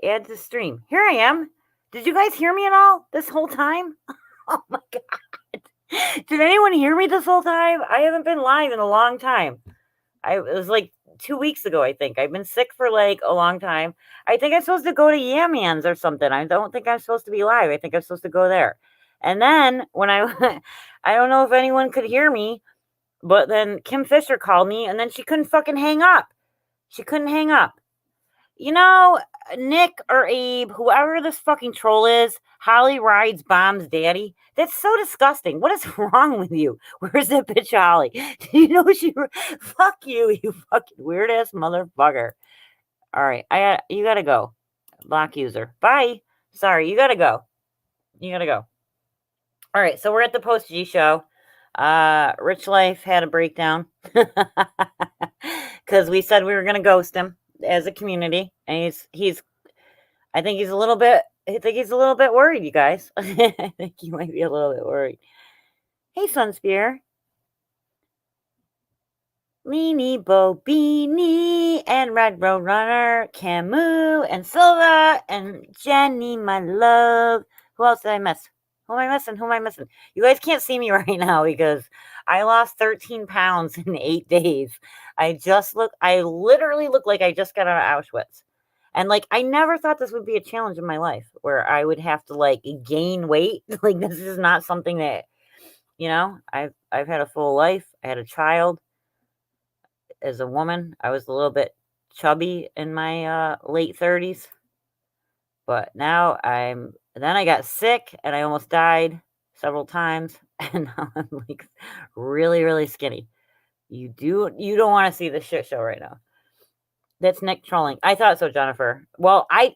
Add to stream. Here I am. Did you guys hear me at all this whole time? Oh my god. Did anyone hear me this whole time? I haven't been live in a long time. It was like 2 weeks ago, I think. I've been sick for like a long time. I think I'm supposed to go to Yaman's or something. I don't think I'm supposed to be live. I think I'm supposed to go there. And then when I I don't know if anyone could hear me, but then Kim Fisher called me and then she couldn't fucking hang up. She couldn't hang up. You know, Nick or Abe, whoever this fucking troll is, Holly rides Bomb's daddy. That's so disgusting. What is wrong with you? Where's that bitch Holly? Do you know she? Fuck you, you fucking weird ass motherfucker. All right, you gotta go. Block user. Bye. Sorry, you gotta go. You gotta go. All right, so we're at the Post G show. Rich Life had a breakdown because we said we were gonna ghost him as a community, and he's I think he's a little bit worried, you guys. I think he might be a little bit worried. Hey, Sunspear. Leany Bo Beanie and Red Road Runner, Camus and Silva and Jenny, my love. Who else did I miss? Who am I missing? Who am I missing? You guys can't see me right now because I lost 13 pounds in 8 days. I literally look like I just got out of Auschwitz. And like, I never thought this would be a challenge in my life where I would have to like gain weight. Like, this is not something that, I've had a full life. I had a child. As a woman, I was a little bit chubby in my late 30s, but now I got sick and I almost died several times, and now I'm like really, really skinny. You don't want to see the shit show right now. That's Nick trolling. I thought so, Jennifer. Well, I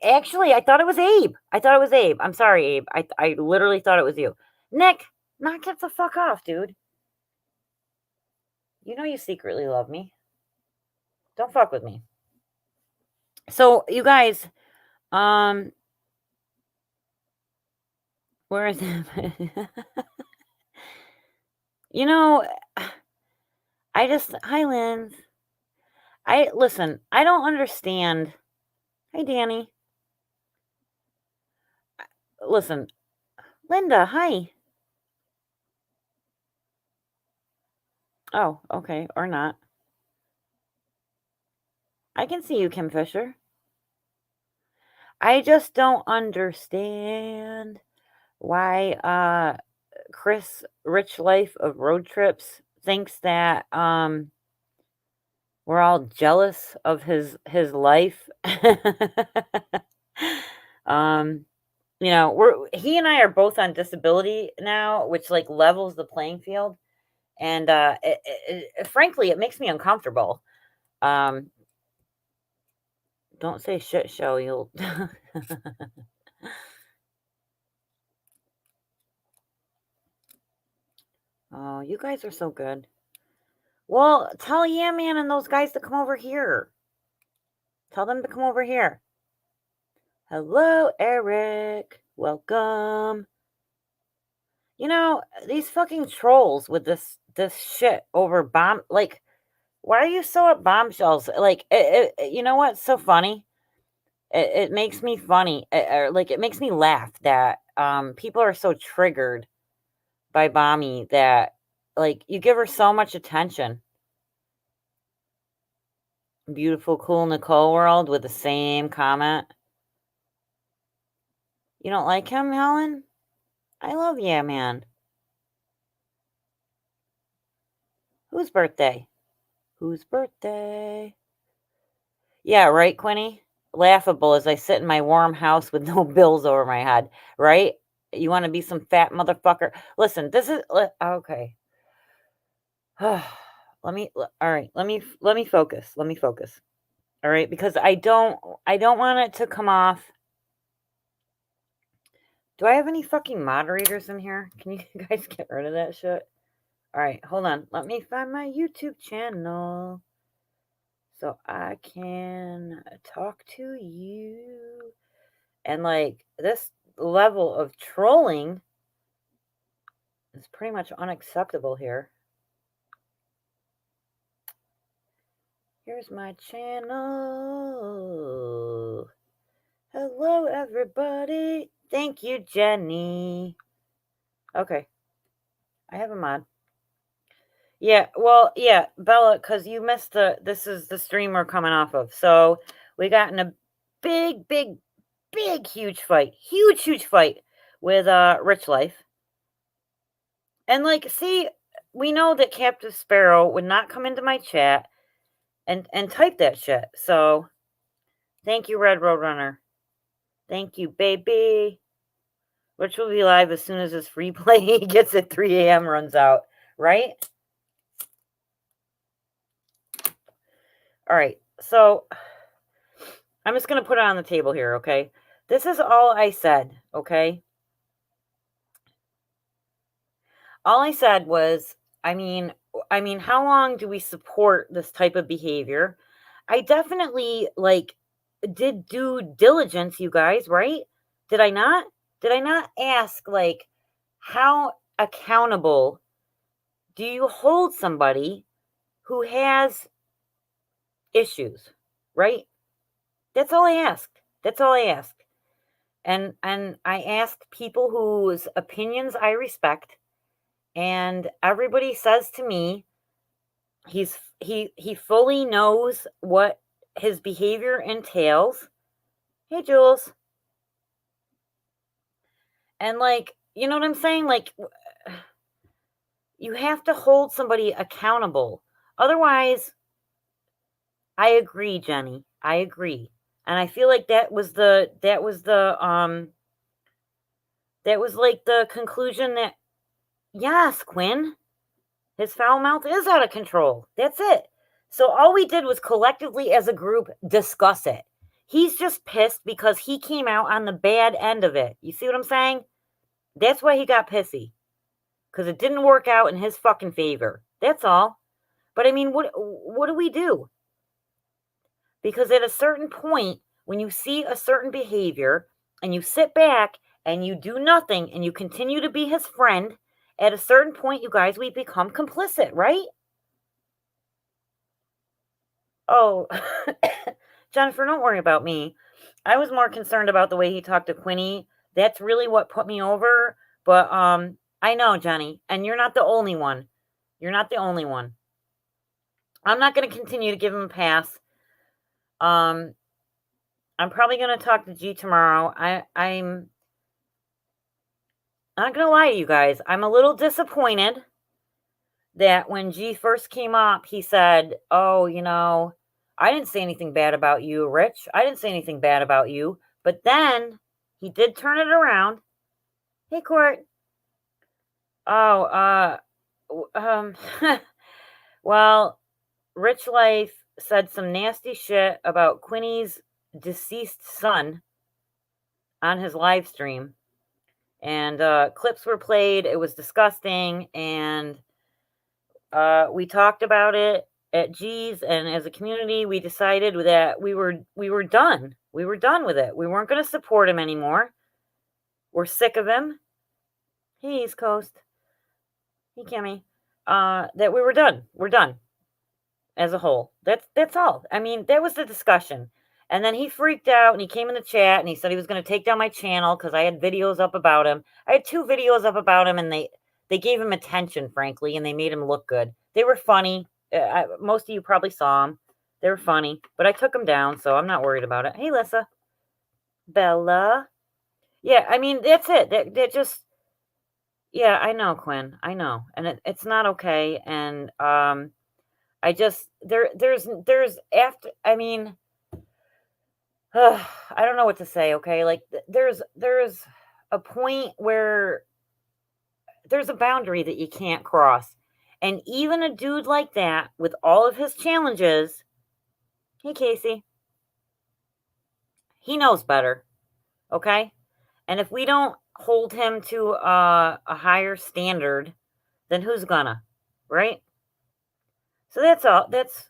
thought it was Abe. I thought it was Abe. I'm sorry, Abe. I literally thought it was you. Nick, knock it the fuck off, dude. You know you secretly love me. Don't fuck with me. So, you guys, um, where is it? You know, hi, Lynn. Listen, I don't understand. Hi, Danny. Listen, Linda, hi. Oh, okay, or not. I can see you, Kim Fisher. I just don't understand why Chris Rich Life of Road Trips thinks that we're all jealous of his life. um he and I are both on disability now, which like levels the playing field, and frankly it makes me uncomfortable. um don't say shit show, you'll oh, you guys are so good. Well, tell Yeah Man and those guys to come over here. Tell them to come over here. Hello, Eric. Welcome. These fucking trolls with this shit over bomb, like, why are you so at bombshells? Like, you know what's so funny? It makes me funny, or like it makes me laugh that people are so triggered by Bommy that like you give her so much attention. Beautiful, cool Nicole World with the same comment. You don't like him, Helen? I love Yeah Man. Whose birthday? Whose birthday? Yeah, right, Quinny? Laughable as I sit in my warm house with no bills over my head, right? You want to be some fat motherfucker? Listen, this is okay. All right, let me focus. Let me focus. All right, because I don't want it to come off. Do I have any fucking moderators in here? Can you guys get rid of that shit? All right, hold on. Let me find my YouTube channel so I can talk to you. And like this level of trolling is pretty much unacceptable here. Here's my channel. Hello, everybody. Thank you, Jenny. Okay. I have a mod. Yeah, well, yeah, Bella, because you missed this is the stream we're coming off of. So we got in a big, big, big, huge fight. Huge fight with Rich Life. And like, see, we know that Captive Sparrow would not come into my chat and type that shit. So thank you, Red Roadrunner. Thank you, baby. Which will be live as soon as this free play gets at 3 a.m. runs out, right? All right, so I'm just going to put it on the table here, okay? This is all I said, okay? All I said was, I mean, how long do we support this type of behavior? I definitely, like, did due diligence, you guys, right? Did I not? Did I not ask, like, how accountable do you hold somebody who has issues, right? That's all I asked. That's all I asked. And I asked people whose opinions I respect, and everybody says to me he fully knows what his behavior entails. Hey, Jules. And like, you know what I'm saying? Like, you have to hold somebody accountable. Otherwise, I agree, Jenny. I agree. And I feel like that was like the conclusion that, yes, Quinn, his foul mouth is out of control. That's it. So all we did was collectively as a group discuss it. He's just pissed because he came out on the bad end of it. You see what I'm saying? That's why he got pissy. Because it didn't work out in his fucking favor. That's all. But I mean, what do we do? Because at a certain point, when you see a certain behavior and you sit back and you do nothing and you continue to be his friend, at a certain point, you guys, we become complicit, right? Oh, Jennifer, don't worry about me. I was more concerned about the way he talked to Quinny. That's really what put me over. But I know, Jenny, and you're not the only one. You're not the only one. I'm not going to continue to give him a pass. I'm probably going to talk to G tomorrow. I'm not going to lie to you guys. I'm a little disappointed that when G first came up, he said, "Oh, you know, I didn't say anything bad about you, Rich. I didn't say anything bad about you." But then he did turn it around. Hey, Court. Oh, well, Rich Life said some nasty shit about Quinny's deceased son on his live stream. And clips were played. It was disgusting. And we talked about it at G's, and as a community, we decided that we were done. We were done with it. We weren't going to support him anymore. We're sick of him. Hey, East Coast. Hey, Kimmy. That we were done. We're done as a whole. That's all. I mean, that was the discussion. And then he freaked out and he came in the chat and he said he was going to take down my channel because I had videos up about him. I had 2 videos up about him, and they gave him attention, frankly, and they made him look good. They were funny. Most of you probably saw them. They were funny, but I took them down, so I'm not worried about it. Hey, Lissa. Bella. Yeah, I mean, that's it. That just, yeah, I know, Quinn. I know. And it's not okay. And I just, there's after, I mean, I don't know what to say, okay? Like, there's a point where there's a boundary that you can't cross. And even a dude like that, with all of his challenges, hey, Casey, he knows better, okay? And if we don't hold him to a higher standard, then who's gonna, right? So that's all. That's,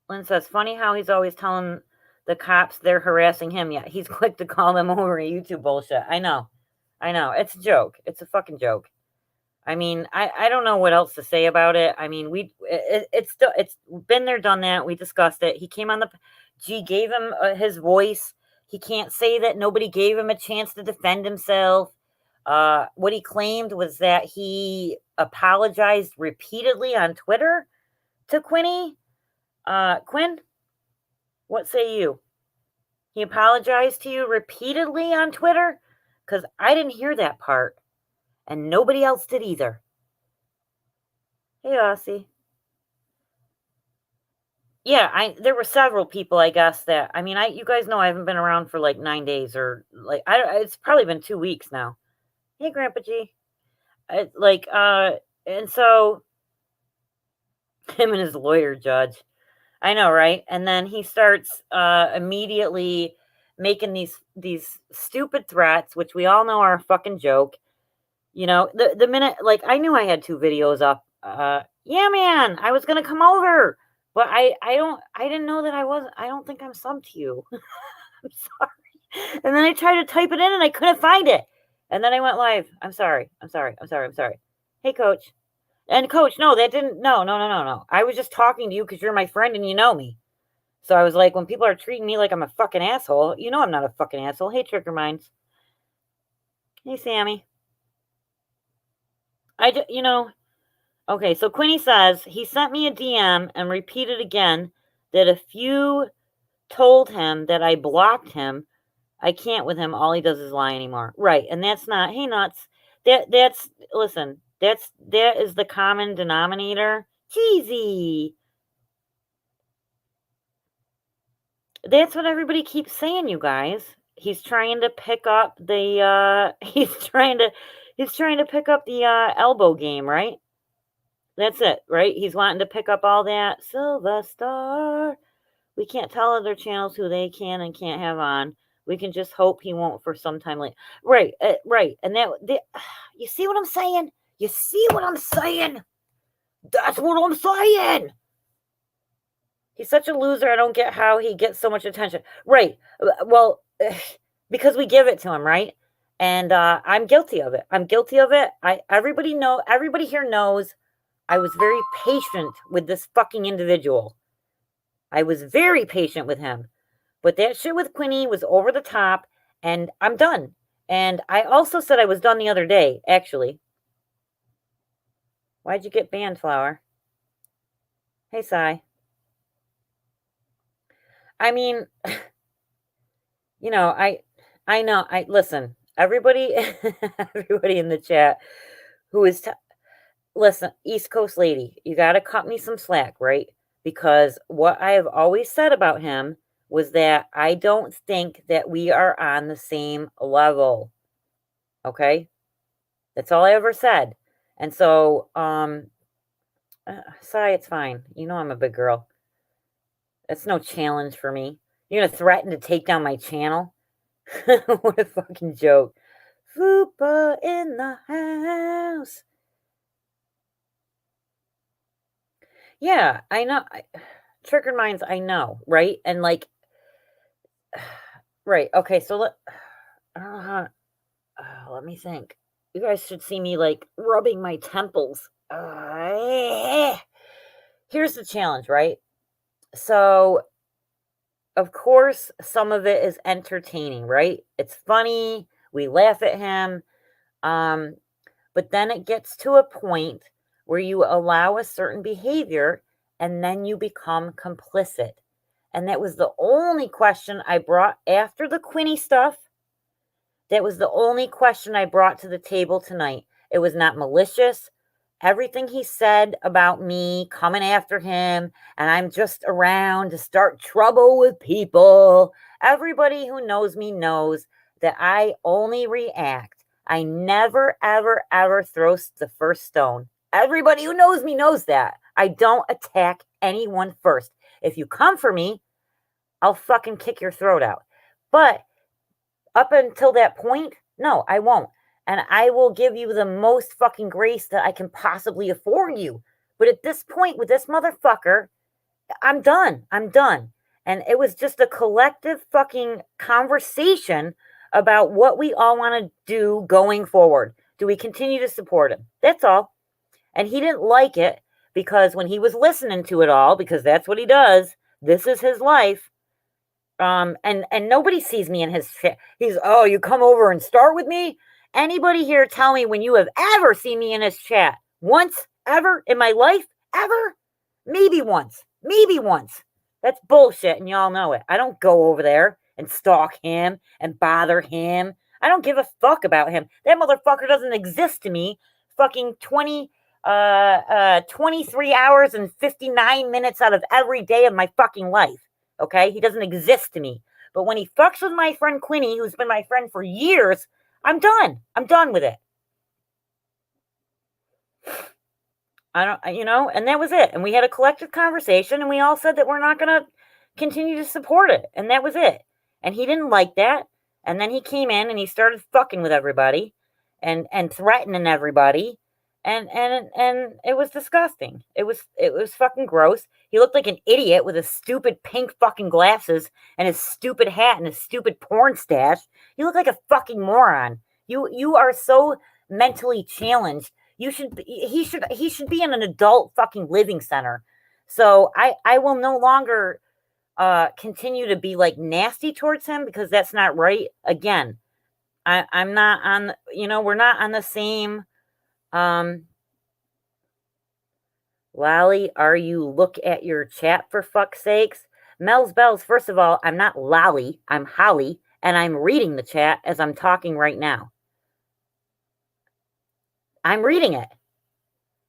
Lynn says, funny how he's always telling the cops they're harassing him, yet he's quick to call them over YouTube bullshit. I know. It's a joke. It's a fucking joke. I mean, I don't know what else to say about it. I mean, it's been there, done that. We discussed it. He came on G gave him his voice He can't say that nobody gave him a chance to defend himself. What he claimed was that he apologized repeatedly on Twitter to Quinny. Quinn, what say you? He apologized to you repeatedly on Twitter? Because I didn't hear that part. And nobody else did either. Hey, Aussie. Yeah, there were several people, I guess, that, I mean, you guys know I haven't been around for like 9 days, or like, it's probably been 2 weeks now. Hey, Grandpa G. And so him and his lawyer judge. I know, right? And then he starts immediately making these stupid threats, which we all know are a fucking joke. You know, the minute, like, I knew I had 2 videos up. Yeah, man, I was gonna come over, but I didn't know that I don't think I'm subbed to you. I'm sorry. And then I tried to type it in and I couldn't find it. And then I went live. I'm sorry. Hey, Coach. And Coach, no, that didn't, no. I was just talking to you because you're my friend and you know me. So I was like, when people are treating me like I'm a fucking asshole, you know I'm not a fucking asshole. Hey, Trigger Minds. Hey, Sammy. Okay, so Quinny says he sent me a DM and repeated again that if you told him that I blocked him, I can't with him. All he does is lie anymore. Right, and that's not, hey, nuts. Listen, that is the common denominator. Cheesy. That's what everybody keeps saying, you guys. He's trying to pick up the he's trying to pick up the elbow game, right? That's it, right? He's wanting to pick up all that. Silver Star. We can't tell other channels who they can and can't have on. We can just hope he won't for some time later. Right, right. And you see what I'm saying? You see what I'm saying? That's what I'm saying. He's such a loser. I don't get how he gets so much attention. Right. Well, because we give it to him, right? And I'm guilty of it. Everybody here knows I was very patient with this fucking individual. I was very patient with him. But that shit with Quinny was over the top, and I'm done. And I also said I was done the other day, actually. Why'd you get banned, Flower? Hey, Sai. I mean, you know, I know, listen, everybody in the chat who is, listen, East Coast lady, you got to cut me some slack, right? Because what I have always said about him was that I don't think that we are on the same level. Okay? That's all I ever said. And so, Sai, it's fine. You know I'm a big girl. That's no challenge for me. You're going to threaten to take down my channel? What a fucking joke. Fupa in the house. Yeah, I know. Triggered minds, I know, right? And like, right. Okay, so I don't know how. Let me think. You guys should see me like rubbing my temples. Here's the challenge, right? So, of course, some of it is entertaining, right? It's funny. We laugh at him. But then it gets to a point where you allow a certain behavior and then you become complicit. And that was the only question I brought after the Quinny stuff. That was the only question I brought to the table tonight. It was not malicious. Everything he said about me coming after him, and I'm just around to start trouble with people. Everybody who knows me knows that I only react. I never, ever, ever throw the first stone. Everybody who knows me knows that. I don't attack anyone first. If you come for me, I'll fucking kick your throat out. But up until that point, no, I won't. And I will give you the most fucking grace that I can possibly afford you. But at this point, with this motherfucker, I'm done. And it was just a collective fucking conversation about what we all want to do going forward. Do we continue to support him? That's all. And he didn't like it because when he was listening to it all, because that's what he does, this is his life, And nobody sees me in his chat. He's, oh, you come over and start with me? Anybody here tell me when you have ever seen me in his chat? Once? Ever? In my life? Ever? Maybe once. Maybe once. That's bullshit, and y'all know it. I don't go over there and stalk him and bother him. I don't give a fuck about him. That motherfucker doesn't exist to me. Fucking 23 hours and 59 minutes out of every day of my fucking life. Okay? He doesn't exist to me. But when he fucks with my friend Quinny, who's been my friend for years, I'm done. I'm done with it. I don't, and that was it. And we had a collective conversation, and we all said that we're not going to continue to support it. And that was it. And he didn't like that. And then he came in and he started fucking with everybody and threatening everybody. And it was disgusting. It was fucking gross. He looked like an idiot with his stupid pink fucking glasses and his stupid hat and his stupid porn stash. You look like a fucking moron. You are so mentally challenged. He should be in an adult fucking living center. So I will no longer continue to be like nasty towards him, because that's not right. Again, I'm not on, we're not on the same. Lolly, are you? Look at your chat, for fuck's sakes. Mel's Bells, first of all, I'm not Lolly, I'm Holly, and I'm reading the chat as I'm talking right now. I'm reading it.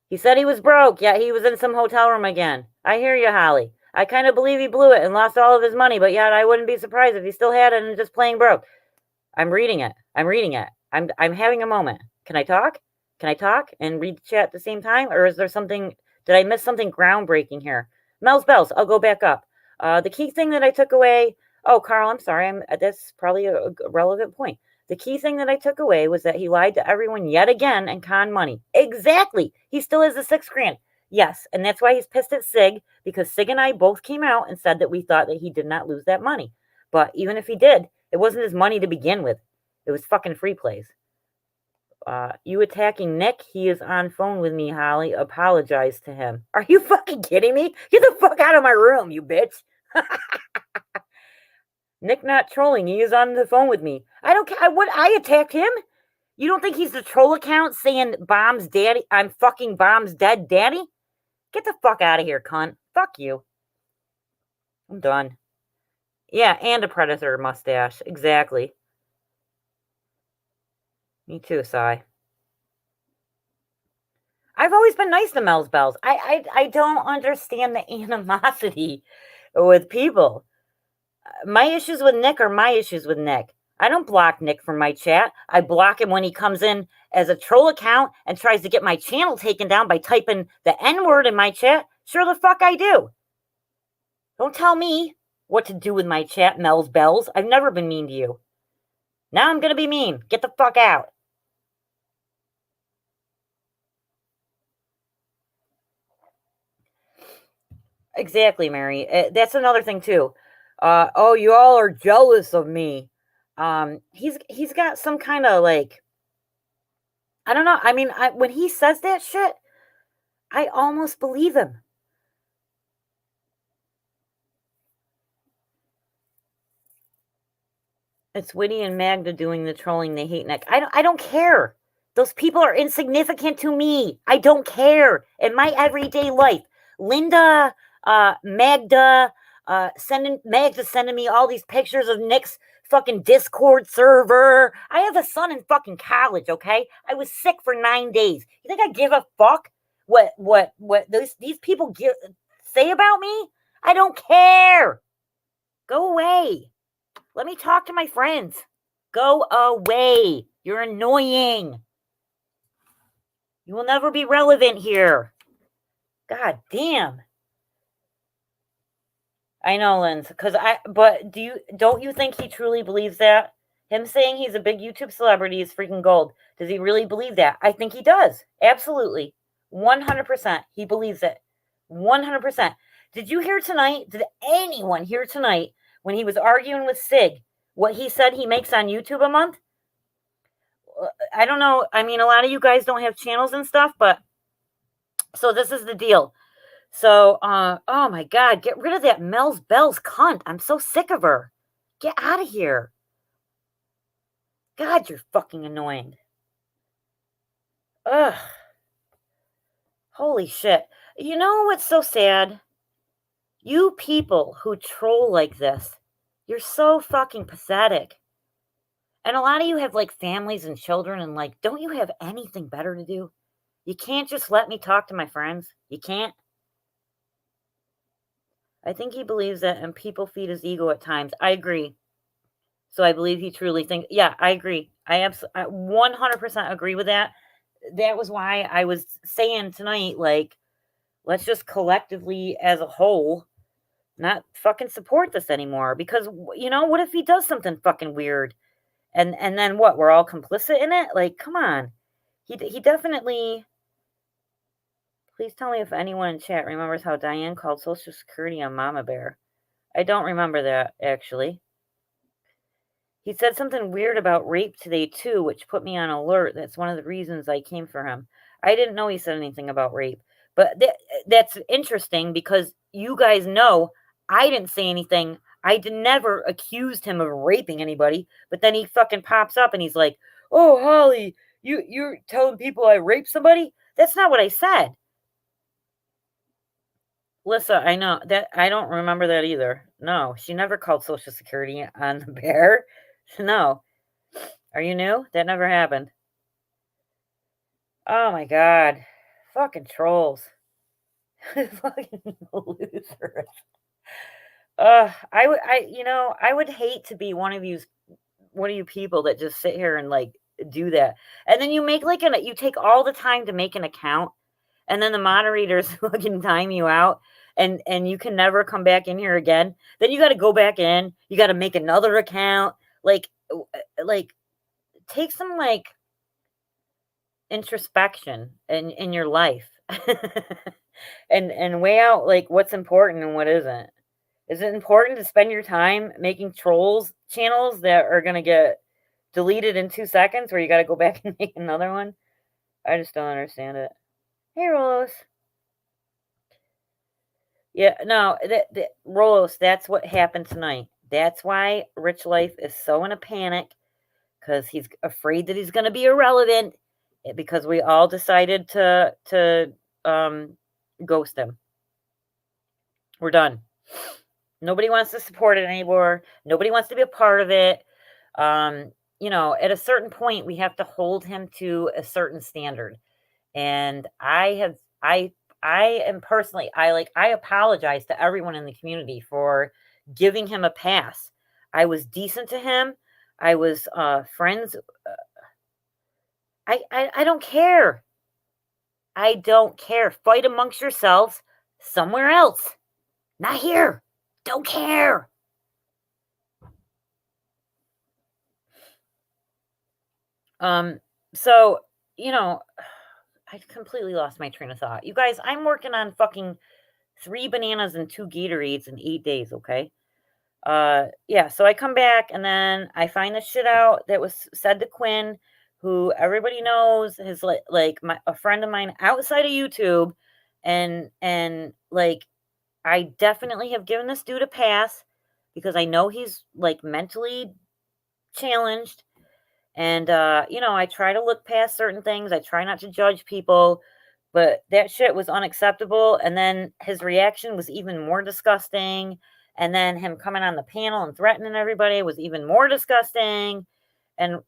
He said he was broke, yet he was in some hotel room again. I hear you, Holly. I kind of believe he blew it and lost all of his money, but yet I wouldn't be surprised if he still had it and just playing broke. I'm reading it. I'm having a moment. Can I talk? Can I talk and read the chat at the same time? Or is there something, did I miss something groundbreaking here? Mel's Bells, I'll go back up. The key thing that I took away, Carl, I'm sorry, that's probably a relevant point. The key thing that I took away was that he lied to everyone yet again and conned money. Exactly. He still has the $6,000. Yes, and that's why he's pissed at Sig, because Sig and I both came out and said that we thought that he did not lose that money. But even if he did, it wasn't his money to begin with. It was fucking free plays. You attacking Nick? He is on phone with me, Holly. Apologize to him. Are you fucking kidding me? Get the fuck out of my room, you bitch. Nick not trolling. He is on the phone with me. I don't care. I attacked him? You don't think he's the troll account saying Bomb's daddy? I'm fucking Bomb's dead daddy? Get the fuck out of here, cunt. Fuck you. I'm done. Yeah, and a predator mustache. Exactly. Me too, Sai. I've always been nice to Mel's Bells. I don't understand the animosity with people. My issues with Nick are my issues with Nick. I don't block Nick from my chat. I block him when he comes in as a troll account and tries to get my channel taken down by typing the N-word in my chat. Sure the fuck I do. Don't tell me what to do with my chat, Mel's Bells. I've never been mean to you. Now I'm going to be mean. Get the fuck out. Exactly, Mary. That's another thing too. You all are jealous of me. He's got some kind of like, I don't know. I mean, when he says that shit, I almost believe him. It's Witty and Magda doing the trolling. They hate Nick. I don't care. Those people are insignificant to me. I don't care. In my everyday life, Linda, Magda, sending me all these pictures of Nick's fucking Discord server. I have a son in fucking college, okay? I was sick for 9 days. You think I give a fuck what these people say about me? I don't care. Go away. Let me talk to my friends. Go away. You're annoying. You will never be relevant here. God damn. I know, Linz, but don't you think he truly believes that? Him saying he's a big YouTube celebrity is freaking gold. Does he really believe that? I think he does. Absolutely. 100%. He believes it. 100%. Did you hear tonight? Did anyone hear tonight when he was arguing with Sig what he said he makes on YouTube a month? I don't know. I mean, a lot of you guys don't have channels and stuff, but so this is the deal. So, oh my God, get rid of that Mel's Bells cunt. I'm so sick of her. Get out of here. God, you're fucking annoying. Ugh. Holy shit. You know what's so sad? You people who troll like this, you're so fucking pathetic. And a lot of you have like families and children, and like, don't you have anything better to do? You can't just let me talk to my friends. You can't. I think he believes that, and people feed his ego at times. I agree. So I believe he truly thinks. Yeah, I agree. I 100% agree with that. That was why I was saying tonight, like, let's just collectively, as a whole, not fucking support this anymore. Because what if he does something fucking weird, and then what? We're all complicit in it. Like, come on. He definitely. Please tell me if anyone in chat remembers how Diane called Social Security a mama bear. I don't remember that, actually. He said something weird about rape today, too, which put me on alert. That's one of the reasons I came for him. I didn't know he said anything about rape. But that's interesting because you guys know I didn't say anything. Never accused him of raping anybody. But then he fucking pops up and he's like, "Oh, Holly, you're telling people I raped somebody?" That's not what I said. Lissa, I know that I don't remember that either. No, she never called Social Security on the bear. No. Are you new? That never happened. Oh my god. Fucking trolls. Fucking losers. I would hate to be one of you people that just sit here and like do that. And then you make you take all the time to make an account, and then the moderators fucking time you out, and you can never come back in here again. Then you got to go back in. You got to make another account. Like take some like introspection in your life, and weigh out like what's important and what isn't. Is it important to spend your time making trolls channels that are gonna get deleted in 2 seconds, where you got to go back and make another one? I just don't understand it. Hey, Rolos. Yeah, no, Rolos, that's what happened tonight. That's why Rich Life is so in a panic, because he's afraid that he's going to be irrelevant, because we all decided to ghost him. We're done. Nobody wants to support it anymore. Nobody wants to be a part of it. At a certain point, we have to hold him to a certain standard. And I am personally, I apologize to everyone in the community for giving him a pass. I was decent to him. I was friends. I don't care. I don't care. Fight amongst yourselves somewhere else. Not here. Don't care. So, I completely lost my train of thought. You guys, I'm working on fucking 3 bananas and 2 Gatorades in 8 days, okay? Yeah, so I come back and then I find the shit out that was said to Quinn, who everybody knows is like a friend of mine outside of YouTube, and like I definitely have given this dude a pass because I know he's like mentally challenged. And I try to look past certain things. I try not to judge people, but that shit was unacceptable. And then his reaction was even more disgusting. And then him coming on the panel and threatening everybody was even more disgusting. And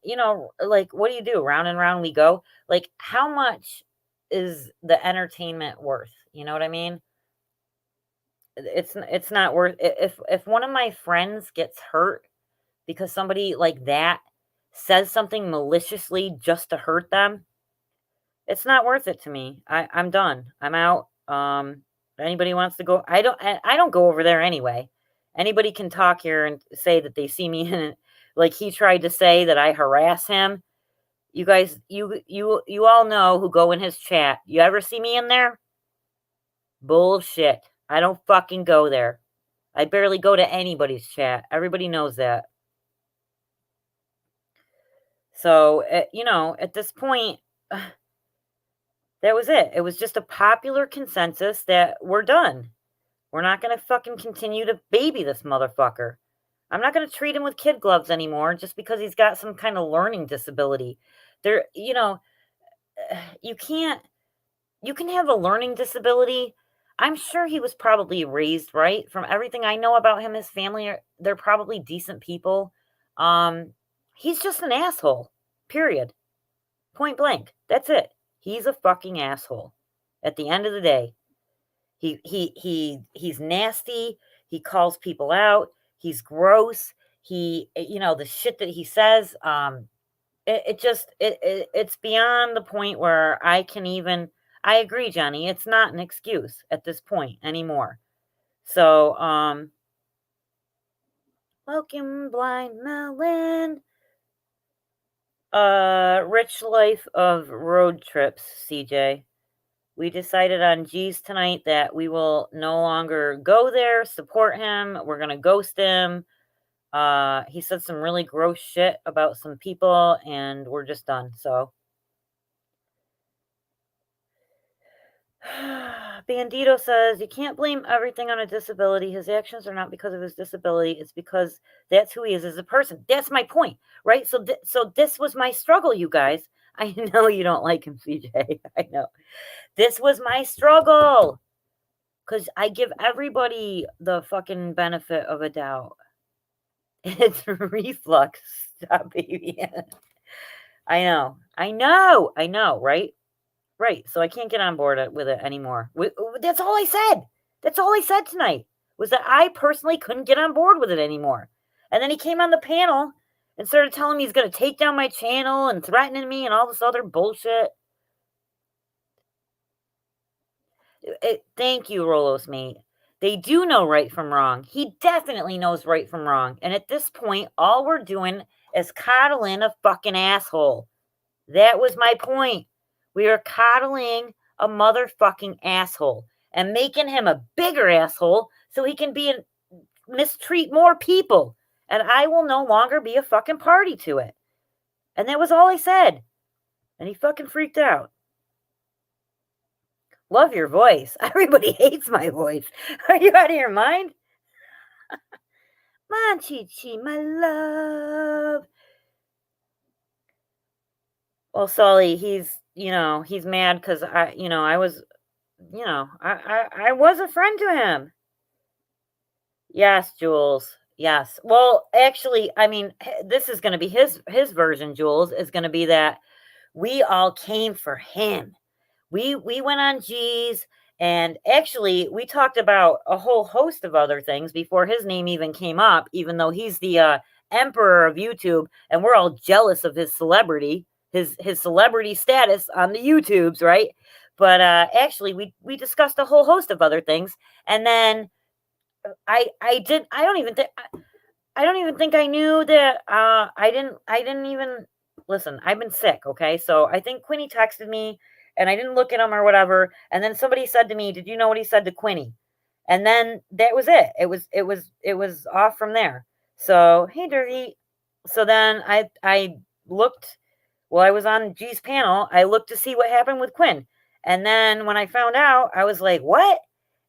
like, what do you do? Round and round we go. Like, how much is the entertainment worth? You know what I mean? It's not worth. If one of my friends gets hurt because somebody like that says something maliciously just to hurt them, it's not worth it to me. I'm done. I'm out. If anybody wants to go, I don't go over there anyway. Anybody can talk here and say that they see me in it. Like he tried to say that I harass him. You guys, you all know who go in his chat. You ever see me in there? Bullshit. I don't fucking go there. I barely go to anybody's chat. Everybody knows that. So, at this point, that was it. It was just a popular consensus that we're done. We're not going to fucking continue to baby this motherfucker. I'm not going to treat him with kid gloves anymore just because he's got some kind of learning disability. There, you can't, you can have a learning disability. I'm sure he was probably raised right. From everything I know about him, his family, they're probably decent people. Um, he's just an asshole, period. Point blank. That's it. He's a fucking asshole. At the end of the day, he's nasty. He calls people out. He's gross. The shit that he says, it's beyond the point where I can even. I agree, Johnny. It's not an excuse at this point anymore. So, welcome, blind melon. Rich life of road trips, CJ. We decided on G's tonight that we will no longer go there, support him. We're going to ghost him. He said some really gross shit about some people, and we're just done. So, Bandito says, you can't blame everything on a disability. His actions are not because of his disability. It's because that's who he is as a person. That's my point, right? So this was my struggle, you guys. I know you don't like him, CJ. I know. This was my struggle. Because I give everybody the fucking benefit of a doubt. It's reflux. Stop, baby. I know, right? Right. So I can't get on board with it anymore. That's all I said. That's all I said tonight was that I personally couldn't get on board with it anymore. And then he came on the panel and started telling me he's going to take down my channel and threatening me and all this other bullshit. Thank you, Rolos mate. They do know right from wrong. He definitely knows right from wrong. And at this point, all we're doing is coddling a fucking asshole. That was my point. We are coddling a motherfucking asshole and making him a bigger asshole so he can mistreat more people. And I will no longer be a fucking party to it. And that was all I said. And he fucking freaked out. Love your voice. Everybody hates my voice. Are you out of your mind? Chi, my love. Well, Sully, he's mad because I was, I was a friend to him. Yes, Jules. Yes. Well, actually, I mean, this is going to be his version, Jules, is going to be that we all came for him. We went on G's, and actually we talked about a whole host of other things before his name even came up, even though he's the emperor of YouTube and we're all jealous of his celebrity, his celebrity status on the YouTubes, right? But actually we discussed a whole host of other things, and then I don't even think I knew that I didn't even listen. I've been sick, okay? So I think Quinny texted me and I didn't look at him or whatever. And then somebody said to me, "Did you know what he said to Quinny?" And then that was it. It was off from there. So, hey Dirty. So then I looked while I was on G's panel, I looked to see what happened with Quinn. And then when I found out, I was like, "What?"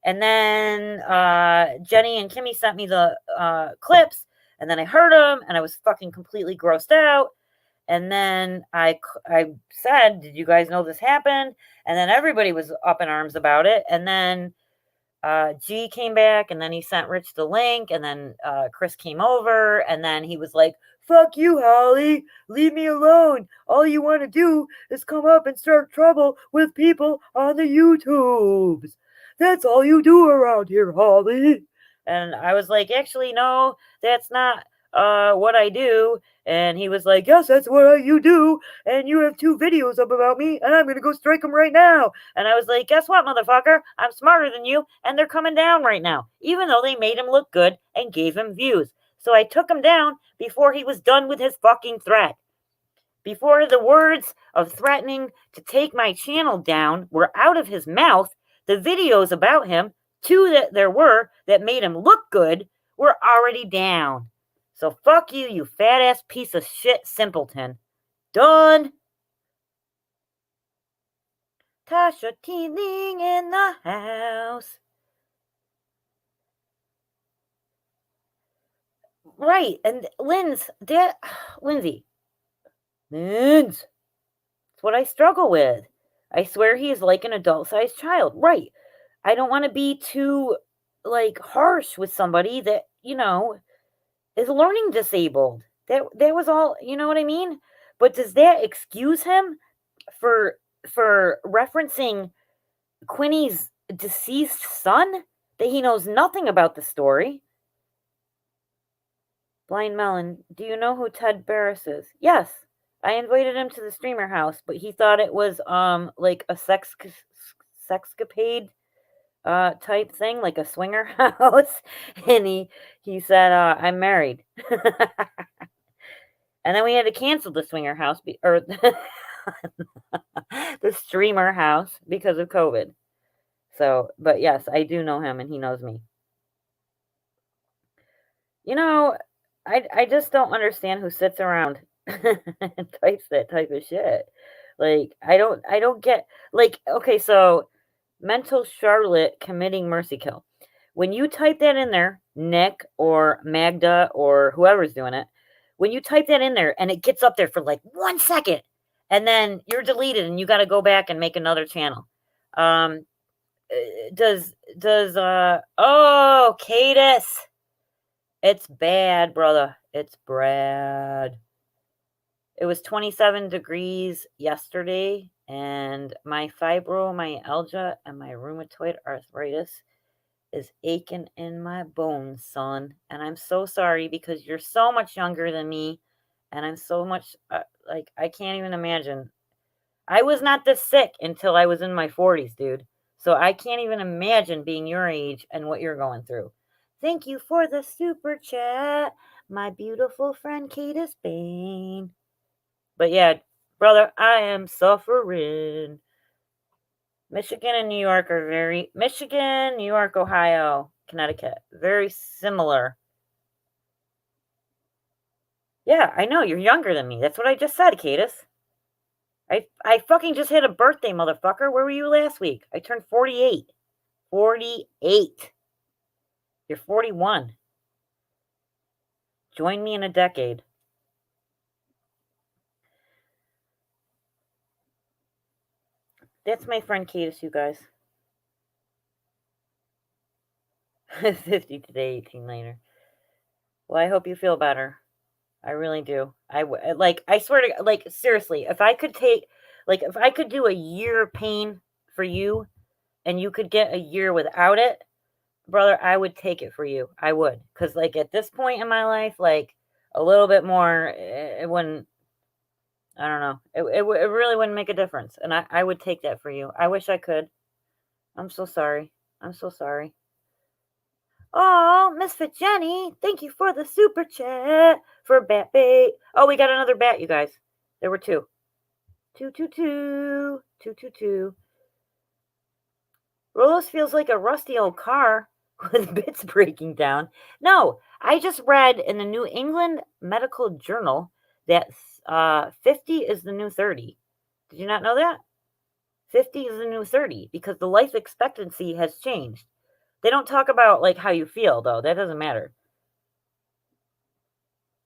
And then Jenny and Kimmy sent me the clips, and then I heard them, and I was fucking completely grossed out. And then I said, "Did you guys know this happened?" And then everybody was up in arms about it. And then G came back, and then he sent Rich the link, and then Chris came over, and then he was like, "Fuck you, Holly. Leave me alone. All you want to do is come up and start trouble with people on the YouTubes. That's all you do around here, Holly." And I was like, "Actually, no, that's not what I do." And he was like, "Yes, that's what you do. And you have 2 videos up about me, and I'm going to go strike them right now." And I was like, "Guess what, motherfucker? I'm smarter than you, and they're coming down right now, even though they made him look good and gave him views." So I took him down before he was done with his fucking threat. Before the words of threatening to take my channel down were out of his mouth, the videos about him, 2 that there were that made him look good, were already down. So fuck you, you fat ass piece of shit simpleton. Done. Tasha Teeling in the house. Right, and Lindsay, Linz, it's what I struggle with. I swear he is like an adult-sized child. Right. I don't wanna be too, like, harsh with somebody that, is learning disabled. That was all, you know what I mean? But does that excuse him for referencing Quinny's deceased son? That he knows nothing about the story? Blind Melon, do you know who Ted Barris is? Yes. I invited him to the streamer house, but he thought it was like a sexcapade type thing, like a swinger house. And he said, I'm married. And then we had to cancel the swinger house or the streamer house because of COVID. So, but yes, I do know him and he knows me. You know, I just don't understand who sits around and types that type of shit. Like, I don't get like, okay, so mental Charlotte committing mercy kill. When you type that in there, Nick or Magda or whoever's doing it, when you type that in there and it gets up there for like 1 second and then you're deleted and you got to go back and make another channel. Um, oh, Cadis. It's bad, brother. It's bad. It was 27 degrees yesterday, and my fibromyalgia and my rheumatoid arthritis is aching in my bones, son. And I'm so sorry because you're so much younger than me, and I'm so much like I can't even imagine. I was not this sick until I was in my 40s, dude. So I can't even imagine being your age and what you're going through. Thank you for the super chat, my beautiful friend Kate Spain. But yeah, brother, I am suffering. Michigan and New York are Michigan, New York, Ohio, Connecticut, very similar. Yeah, I know, you're younger than me. That's what I just said, Cadis. I fucking just hit a birthday, motherfucker. Where were you last week? I turned 48. 48. You're 41. Join me in a decade. That's my friend Cadis, you guys. 50 today, 18 later. Well, I hope you feel better. I really do. I swear to, like, seriously, if I could do a year of pain for you and you could get a year without it, brother, I would take it for you. I would. Because, like, at this point in my life, like, a little bit more, it wouldn't, I don't know. It really wouldn't make a difference. And I would take that for you. I wish I could. I'm so sorry. I'm so sorry. Oh, Misfit Jenny, thank you for the super chat for bat bait. Oh, we got another bat, you guys. There were two. Two. Rolos feels like a rusty old car with bits breaking down. No, I just read in the New England Medical Journal that 50 is the new 30. Did you not know that? 50 is the new 30 because the life expectancy has changed. They don't talk about like how you feel though. That doesn't matter.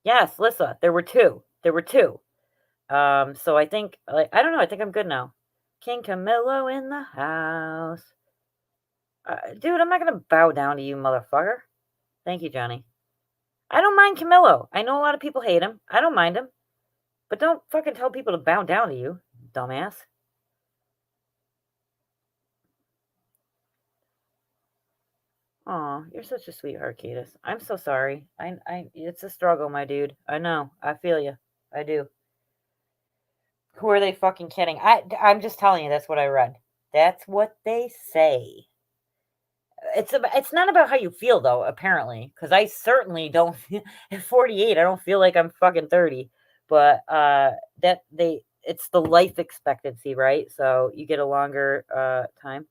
Yes, Lissa, there were two. There were two. So I think like I don't know. I think I'm good now. King Camillo in the house. Dude, I'm not gonna bow down to you, motherfucker. Thank you, Johnny. I don't mind Camillo. I know a lot of people hate him. I don't mind him. But don't fucking tell people to bow down to you, dumbass. Aw, you're such a sweetheart, Cadis. I'm so sorry. It's a struggle, my dude. I know. I feel you. I do. Who are they fucking kidding? I'm just telling you. That's what I read. That's what they say. It's not about how you feel though. Apparently, because I certainly don't. At 48, I don't feel like I'm fucking 30. But it's the life expectancy, right? So you get a longer time.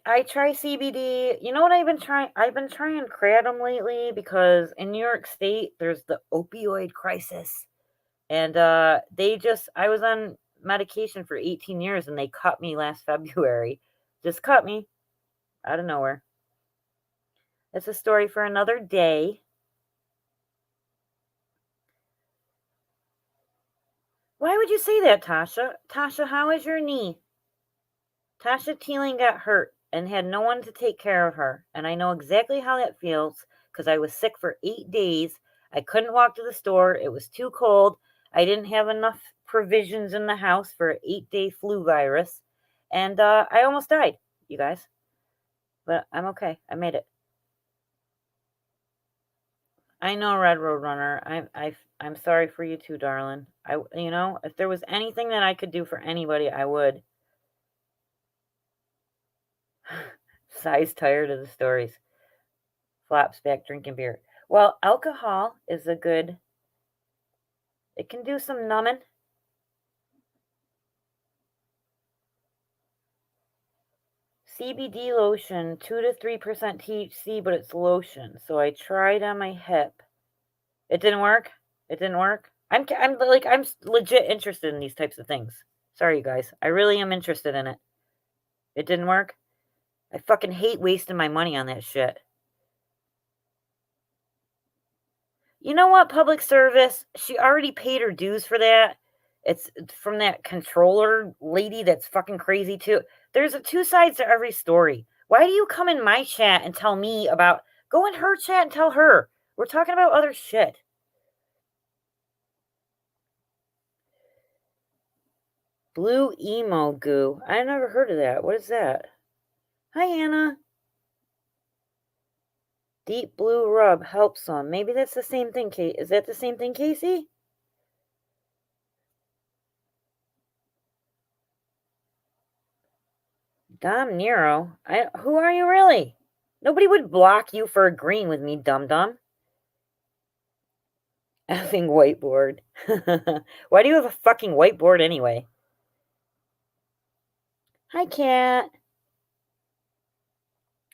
I try CBD. You know what I've been trying? I've been trying kratom lately because in New York State there's the opioid crisis, and I was on medication for 18 years and they cut me last February. Just cut me out of nowhere. It's a story for another day. Why would you say that, Tasha? Tasha, how is your knee? Tasha Teeling got hurt and had no one to take care of her. And I know exactly how that feels because I was sick for 8 days. I couldn't walk to the store. It was too cold. I didn't have enough provisions in the house for an 8-day flu virus. And I almost died, you guys. But I'm okay. I made it. I know, Red Road Runner. I'm sorry for you too, darling. If there was anything that I could do for anybody, I would. Si's tired of the stories. Flops back drinking beer. Well, alcohol is a good. It can do some numbing. CBD lotion, 2 to 3% THC, but it's lotion. So I tried on my hip. It didn't work. It didn't work. I'm legit interested in these types of things. Sorry, you guys. I really am interested in it. It didn't work. I fucking hate wasting my money on that shit. You know what, public service? She already paid her dues for that. It's from that controller lady that's fucking crazy too. There's two sides to every story. Why do you come in my chat and tell me about... Go in her chat and tell her. We're talking about other shit. Blue emo goo. I never heard of that. What is that? Hi, Anna. Deep blue rub helps some. Maybe that's the same thing, Kate. Is that the same thing, Casey? Dom Nero? Who are you really? Nobody would block you for agreeing with me, dum-dum. Effing whiteboard. Why do you have a fucking whiteboard anyway? Hi, cat.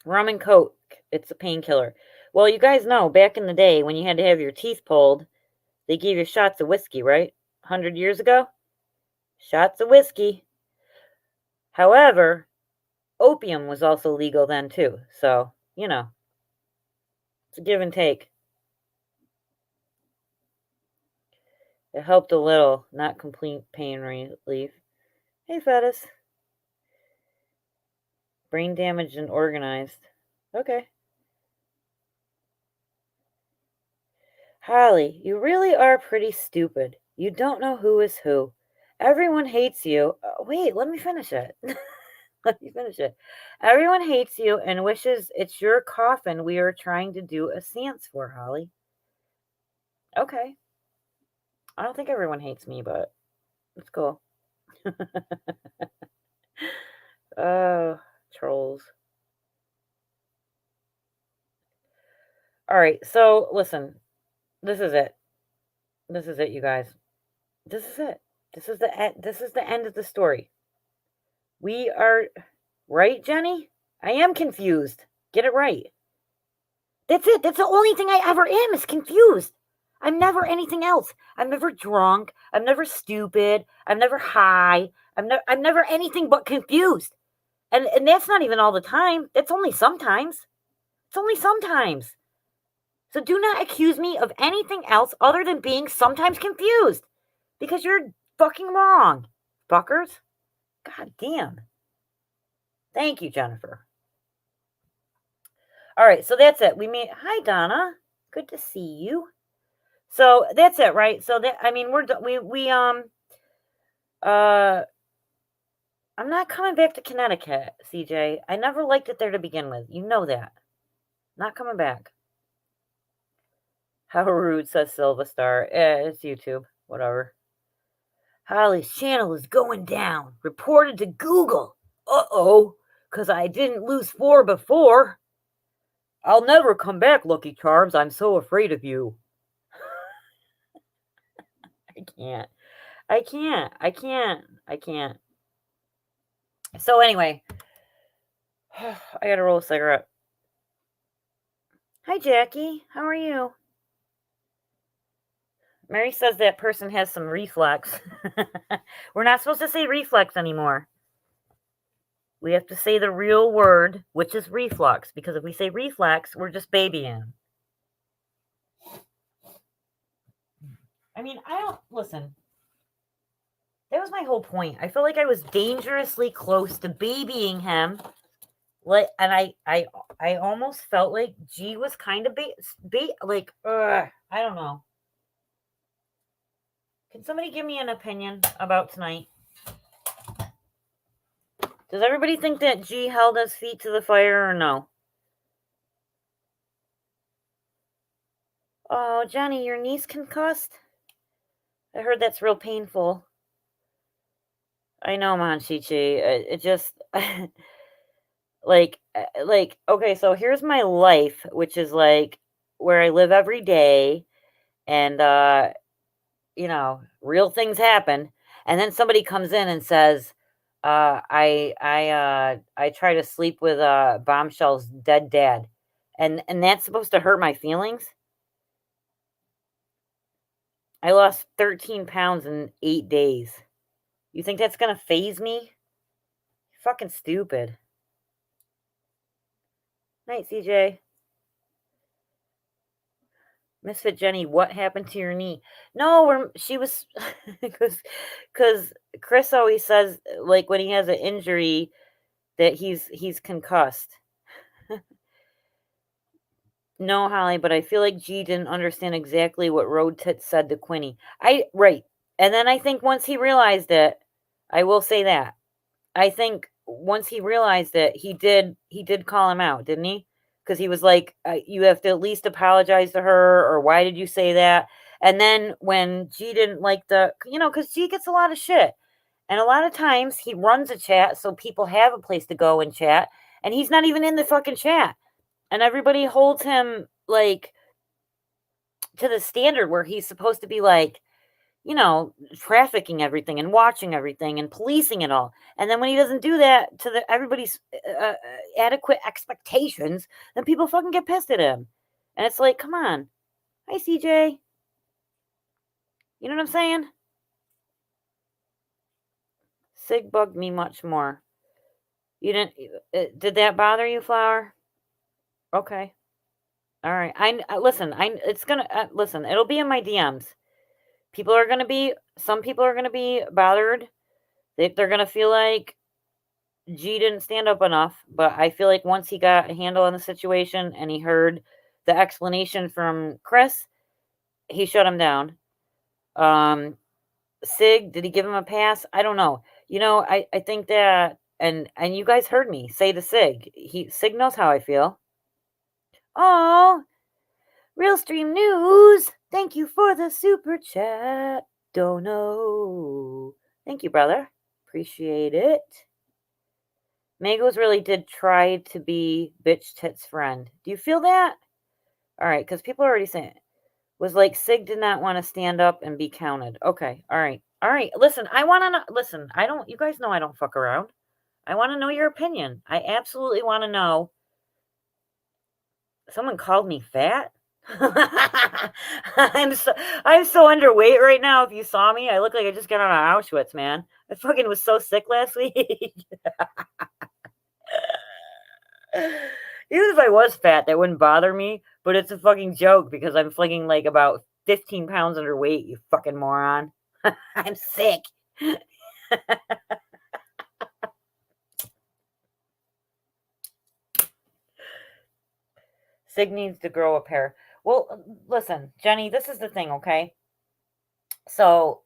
Rum and Coke. It's a painkiller. Well, you guys know, back in the day when you had to have your teeth pulled, they gave you shots of whiskey, right? 100 years ago? Shots of whiskey. However, opium was also legal then, too. So, it's a give and take. It helped a little, not complete pain relief. Hey, Fetus. Brain damaged and organized. Okay. Holly, you really are pretty stupid. You don't know who is who. Everyone hates you. Wait, let me finish it. Let me finish it. Everyone hates you and wishes it's your coffin we are trying to do a seance for, Holly. Okay. I don't think everyone hates me, but it's cool. Oh, trolls. All right, so listen. This is it. This is it, you guys. This is it. This is the end of the story. We are right, Jenny? I am confused. Get it right. That's it. That's the only thing I ever am is confused. I'm never anything else. I'm never drunk. I'm never stupid. I'm never high. I'm never anything but confused. And that's not even all the time. That's only sometimes. It's only sometimes. So do not accuse me of anything else other than being sometimes confused. Because you're fucking wrong. Fuckers. God damn. Thank you, Jennifer. All right, so that's it. Hi, Donna. Good to see you. So that's it, right? So I'm not coming back to Connecticut, CJ. I never liked it there to begin with. You know that. Not coming back. How rude, says Silvastar. It's YouTube. Whatever. Holly's channel is going down. Reported to Google. Uh-oh. Because I didn't lose 4 before. I'll never come back, Lucky Charms. I'm so afraid of you. I can't. So anyway, I gotta roll a cigarette. Hi, Jackie. How are you? Mary says that person has some reflex. We're not supposed to say reflex anymore. We have to say the real word, which is reflux, because if we say reflex, we're just babying. I mean, I don't listen. That was my whole point. I feel like I was dangerously close to babying him. Like, and I almost felt like G was kind of like, I don't know. Can somebody give me an opinion about tonight? Does everybody think that G held his feet to the fire or no? Oh, Johnny, your knee's concussed? I heard that's real painful. I know, Manchichi. It just like okay, so here's my life, which is like where I live every day, and real things happen, and then somebody comes in and says, I try to sleep with Bombshell's dead dad, and that's supposed to hurt my feelings. I lost 13 pounds in 8 days. You think that's gonna phase me? You're fucking stupid. Night, CJ. Misfit Jenny, what happened to your knee? No, she was because Chris always says like when he has an injury that he's concussed. No, Holly, but I feel like G didn't understand exactly what Road Tit said to Quinny. Right. And then I think once he realized it, I will say that. I think once he realized it, he did call him out, didn't he? Because he was like, "You have to at least apologize to her," or "Why did you say that?" And then when G didn't like because G gets a lot of shit, and a lot of times he runs a chat so people have a place to go and chat, and he's not even in the fucking chat, and everybody holds him like to the standard where he's supposed to be like trafficking everything and watching everything and policing it all. And then when he doesn't do that to everybody's adequate expectations, then people fucking get pissed at him. And it's like, come on. Hi, CJ. You know what I'm saying? Sig bugged me much more. You didn't, did that bother you, Flower? Okay. All right. Listen, listen, it'll be in my DMs. Some people are going to be bothered. They're going to feel like G didn't stand up enough, but I feel like once he got a handle on the situation and he heard the explanation from Chris, he shut him down. Sig, did he give him a pass? I don't know. I think that and you guys heard me say to Sig. Sig knows how I feel. Oh, Real Stream News. Thank you for the super chat. Don't know. Thank you, brother. Appreciate it. Magos really did try to be bitch tits friend. Do you feel that? All right, because people are already saying it. Was like Sig did not want to stand up and be counted. Okay, all right. All right. Listen, I want to know. Listen, I don't, you guys know I don't fuck around. I want to know your opinion. I absolutely want to know. Someone called me fat. I'm so underweight right now. If you saw me, I look like I just got out of Auschwitz, man. I fucking was so sick last week. Even if I was fat, that wouldn't bother me, but it's a fucking joke because I'm flinging like about 15 pounds underweight, you fucking moron. I'm sick. Sig needs to grow a pair. Well, listen, Jenny, this is the thing, okay? So,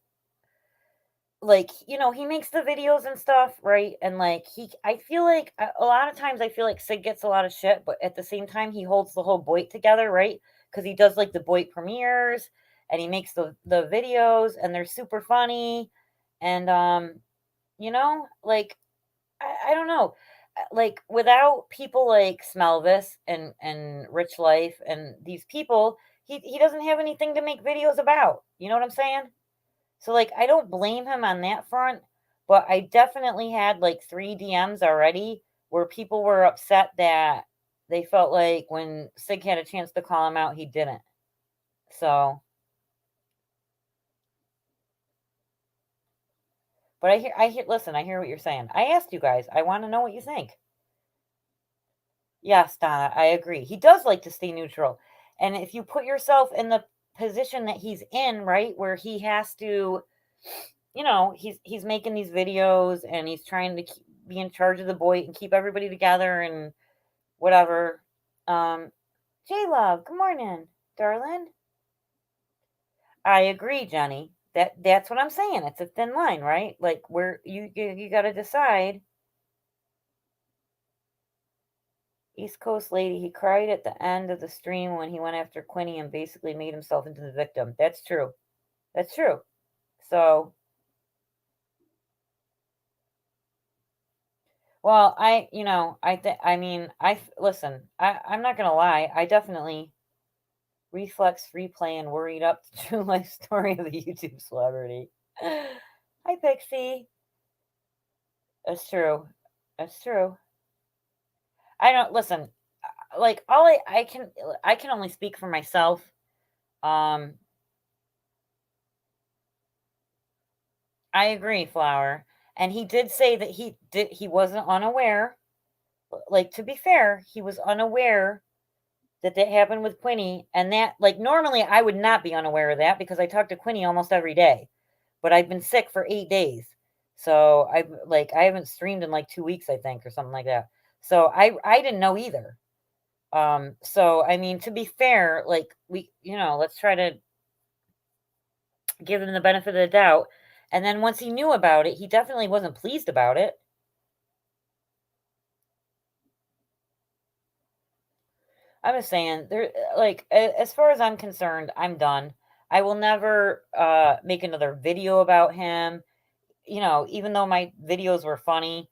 like, he makes the videos and stuff, right? And like, I feel like a lot of times I feel like Sig gets a lot of shit, but at the same time, he holds the whole Boit together, right? Because he does like the Boit premieres and he makes the videos and they're super funny. And, like, I don't know. Like, without people like Smelvis and Rich Life and these people, he doesn't have anything to make videos about. You know what I'm saying? So, like, I don't blame him on that front, but I definitely had like 3 DMs already where people were upset that they felt like when Sig had a chance to call him out, he didn't. So, But listen, I hear what you're saying. I asked you guys. I want to know what you think. Yes, Donna, I agree. He does like to stay neutral. And if you put yourself in the position that he's in, right, where he has to, he's making these videos and he's trying to be in charge of the boy and keep everybody together and whatever. J Love, good morning, darling. I agree, Jenny. That's what I'm saying. It's a thin line, right? Like where you got to decide. East Coast lady, he cried at the end of the stream when he went after Quinny and basically made himself into the victim. That's true. That's true. So, well, listen, I'm not gonna lie. I definitely reflex replay and worried up the true life story of the YouTube celebrity. Hi, Pixie. That's true. That's true. I don't listen. Like all I can only speak for myself. Um, I agree, Flower. And he did say that he wasn't unaware. Like to be fair, he was unaware that happened with Quinny, and that like normally I would not be unaware of that because I talk to Quinny almost every day. But I've been sick for 8 days. So I haven't streamed in like 2 weeks, I think, or something like that. So I didn't know either. So I mean, to be fair, like let's try to give him the benefit of the doubt. And then once he knew about it, he definitely wasn't pleased about it. I'm just saying, there, like, as far as I'm concerned, I'm done. I will never make another video about him. Even though my videos were funny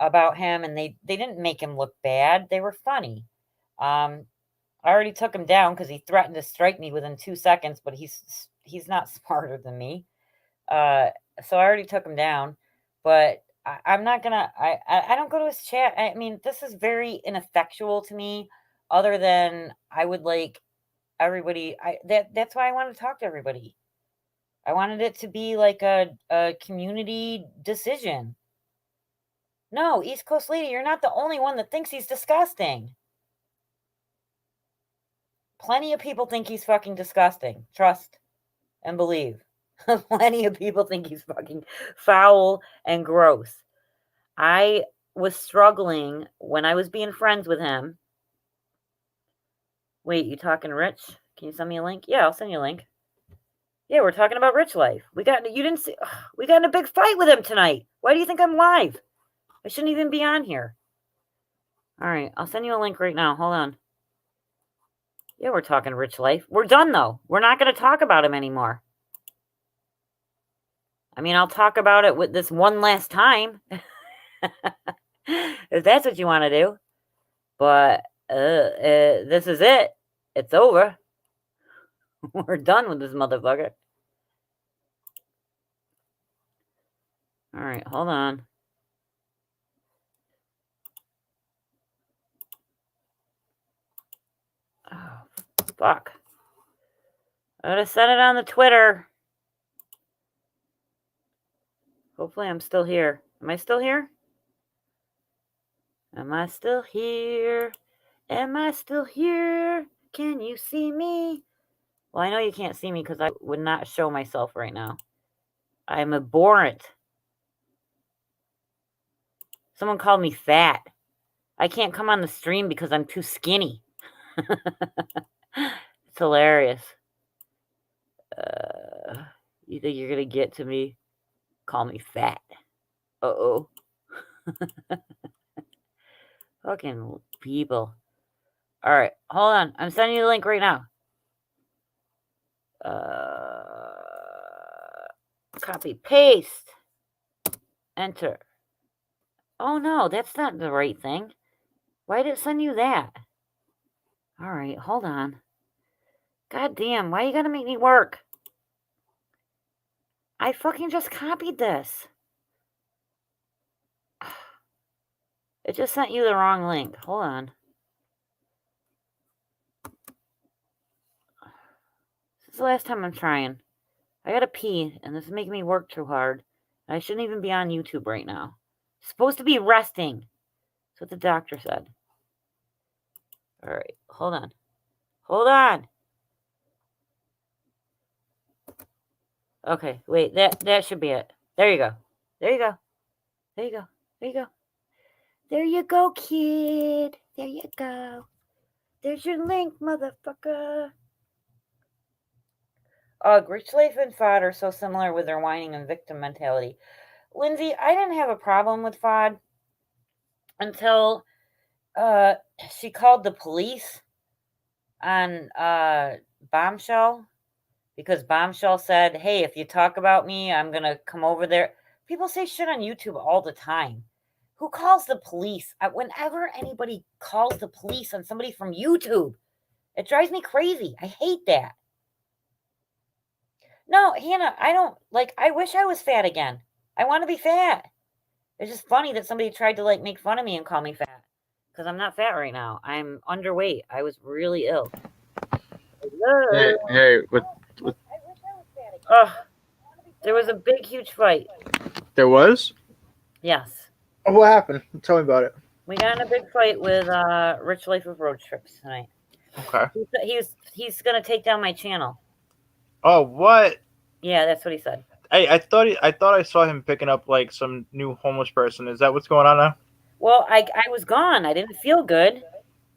about him, and they didn't make him look bad, they were funny. I already took him down because he threatened to strike me within 2 seconds, but he's not smarter than me. So I already took him down, but I'm not gonna. I don't go to his chat. I mean, this is very ineffectual to me. Other than I would like everybody. That's why I wanted to talk to everybody. I wanted it to be like a community decision. No, East Coast lady, you're not the only one that thinks he's disgusting. Plenty of people think he's fucking disgusting. Trust and believe. Plenty of people think he's fucking foul and gross. I was struggling when I was being friends with him. Wait, you talking Rich? Can you send me a link? Yeah, I'll send you a link. Yeah, we're talking about Rich Life. You didn't see, we got in a big fight with him tonight. Why do you think I'm live? I shouldn't even be on here. All right, I'll send you a link right now. Hold on. Yeah, we're talking Rich Life. We're done, though. We're not going to talk about him anymore. I mean, I'll talk about it with this one last time. If that's what you want to do. But this is it. It's over. We're done with this motherfucker. All right, hold on. Oh, fuck. I would have said it on the Twitter. Hopefully I'm still here. Am I still here? Am I still here? Am I still here? Can you see me? Well, I know you can't see me because I would not show myself right now. I'm abhorrent. Someone called me fat. I can't come on the stream because I'm too skinny. It's hilarious. You think you're going to get to me? Call me fat. Uh-oh. Fucking people. All right, hold on. I'm sending you the link right now. Copy, paste, enter. Oh no, that's not the right thing. Why did it send you that? All right, hold on. God damn, why you gotta make me work? I fucking just copied this. It just sent you the wrong link. Hold on. This is the last time I'm trying. I gotta pee, and this is making me work too hard. I shouldn't even be on YouTube right now. Supposed to be resting. That's what the doctor said. All right, hold on. Hold on. Okay, wait, that should be it. There you go. There you go. There you go. There you go. There you go, kid. There you go. There's your link, motherfucker. Rich Life and Fod are so similar with their whining and victim mentality. Lindsay, I didn't have a problem with Fod until she called the police on Bombshell, because Bombshell said, hey, if you talk about me, I'm going to come over there. People say shit on YouTube all the time. Who calls the police? Whenever anybody calls the police on somebody from YouTube, it drives me crazy. I hate that. No, Hannah, I don't, I wish I was fat again. I want to be fat. It's just funny that somebody tried to, make fun of me and call me fat. Because I'm not fat right now. I'm underweight. I was really ill. Hey, with there was a big, huge fight. there was? Yes. Oh, what happened? Tell me about it. We got in a big fight with Rich Life of Road Trips tonight. Okay. He's gonna take down my channel. Oh, what? Yeah, that's what he said. I thought I saw him picking up some new homeless person. Is that what's going on now? Well, I was gone. I didn't feel good,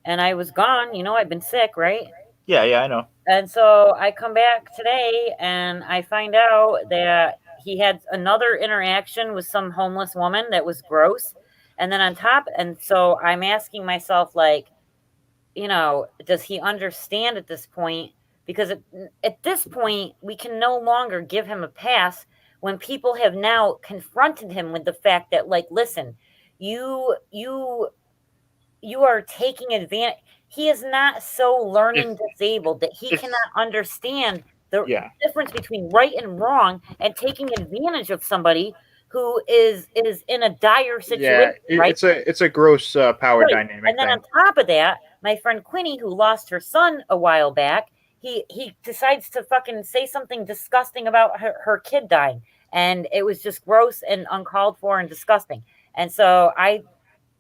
and I was gone. You know, I've been sick, right? Yeah, I know. And so I come back today, and I find out that he had another interaction with some homeless woman that was gross. And then on top, and so I'm asking myself, does he understand at this point? Because at this point, we can no longer give him a pass when people have now confronted him with the fact that, listen, you are taking advantage. He is not so learning disabled that he cannot understand the difference between right and wrong, and taking advantage of somebody who is in a dire situation. Yeah, right? it's a gross power dynamic And then thing. on top of that, my friend Quinny, who lost her son a while back, he decides to fucking say something disgusting about her kid dying. And it was just gross and uncalled for and disgusting. And so I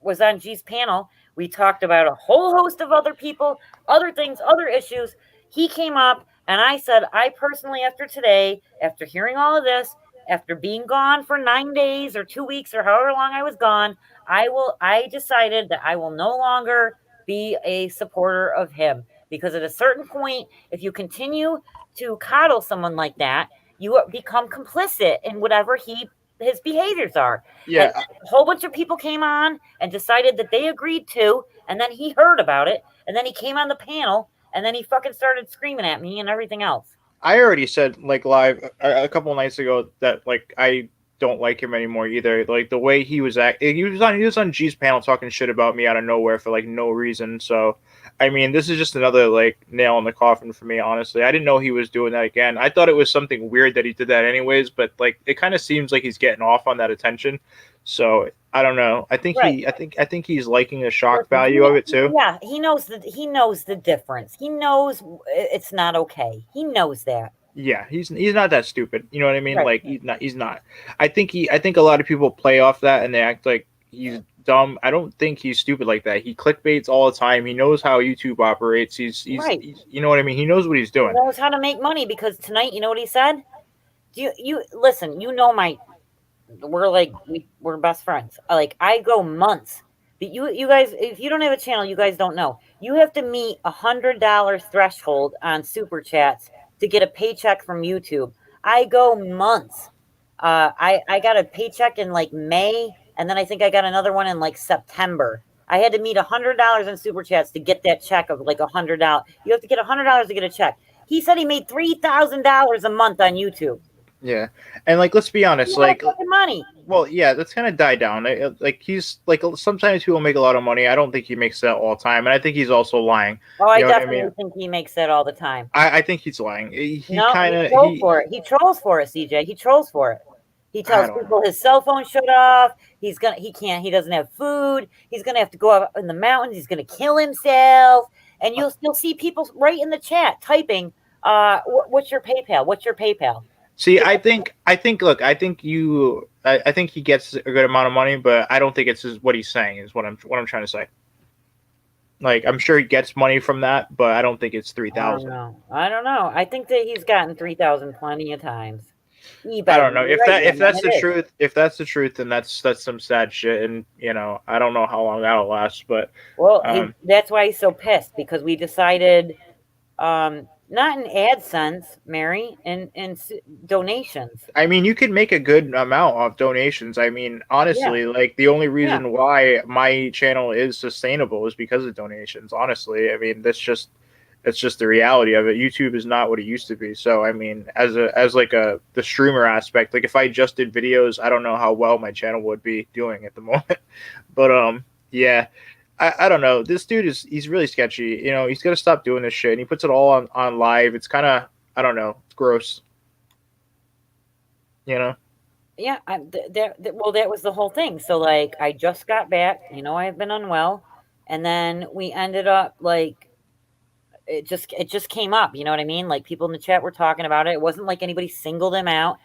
was on G's panel. We talked about a whole host of other people, other things, other issues. He came up and I said, I personally, after today, after hearing all of this, after being gone for 9 days or 2 weeks or however long I was gone, I decided that I will no longer be a supporter of him, because at a certain point, if you continue to coddle someone like that, you become complicit in whatever his behaviors are. Yeah, And a whole bunch of people came on and decided that they agreed to, and then he heard about it, and then he came on the panel, and then he fucking started screaming at me and everything else. I already said live a couple of nights ago that I don't like him anymore either. Like the way he was he was on G's panel talking shit about me out of nowhere for no reason. So I mean, this is just another nail in the coffin for me, honestly. I didn't know he was doing that again. I thought it was something weird that he did that anyways, but it kind of seems like he's getting off on that attention. So I don't know. I think I think he's liking the shock value of it too. Yeah, he knows the difference. He knows it's not okay. He knows that. Yeah, he's not that stupid. You know what I mean? Right. He's not. I think a lot of people play off that and they act like he's dumb. I don't think he's stupid like that. He clickbaits all the time. He knows how YouTube operates. He's you know what I mean? He knows what he's doing. He knows how to make money, because tonight, you know what he said? You listen, we're best friends. I go months. But you guys, if you don't have a channel, you guys don't know. You have to meet $100 threshold on super chats to get a paycheck from YouTube. I go months. I got a paycheck in May, and then I think I got another one in September. I had to meet $100 in super chats to get that check of $100. You have to get $100 to get a check. He said he made $3,000 a month on YouTube. Yeah, and let's be honest, money. Well, yeah, that's kind of died down. He's sometimes people make a lot of money. I don't think he makes that all the time, and I think he's also lying. Oh, I definitely think he makes that all the time. I think he's lying. He trolls for it. He trolls for it, CJ. He trolls for it. He tells people his cell phone shut off. He doesn't have food. He's gonna have to go up in the mountains. He's gonna kill himself. And you'll see people right in the chat typing, what's your PayPal? What's your PayPal? See, I think I think he gets a good amount of money, but I don't think it's what he's saying is what I'm trying to say. Like I'm sure he gets money from that, but I don't think it's three I don't thousand. know. I don't know. I think that he's gotten 3,000 plenty of times. You I better don't be know if right, if woman. that's It the is. truth. If that's the truth, then that's some sad shit, and I don't know how long that'll last. But Well, um, that's why he's so pissed because we decided, not in AdSense, Mary, in donations. I mean, you could make a good amount off donations. I mean, Yeah, honestly, like the only yeah, reason why my channel is sustainable is because of donations. Honestly, I mean, that's just the reality of it. YouTube is not what it used to be. So, I mean, as like the streamer aspect, like if I just did videos, I don't know how well my channel would be doing at the moment. But yeah. I don't know. This dude he's really sketchy. He's got to stop doing this shit. And he puts it all on live. It's kind of I don't know. It's gross. You know. yeah. Well, that was the whole thing. So, like, I just got back. I've been unwell, and then we ended up like it just came up, you know what I mean? Like people in the chat were talking about it. It wasn't like anybody singled him out.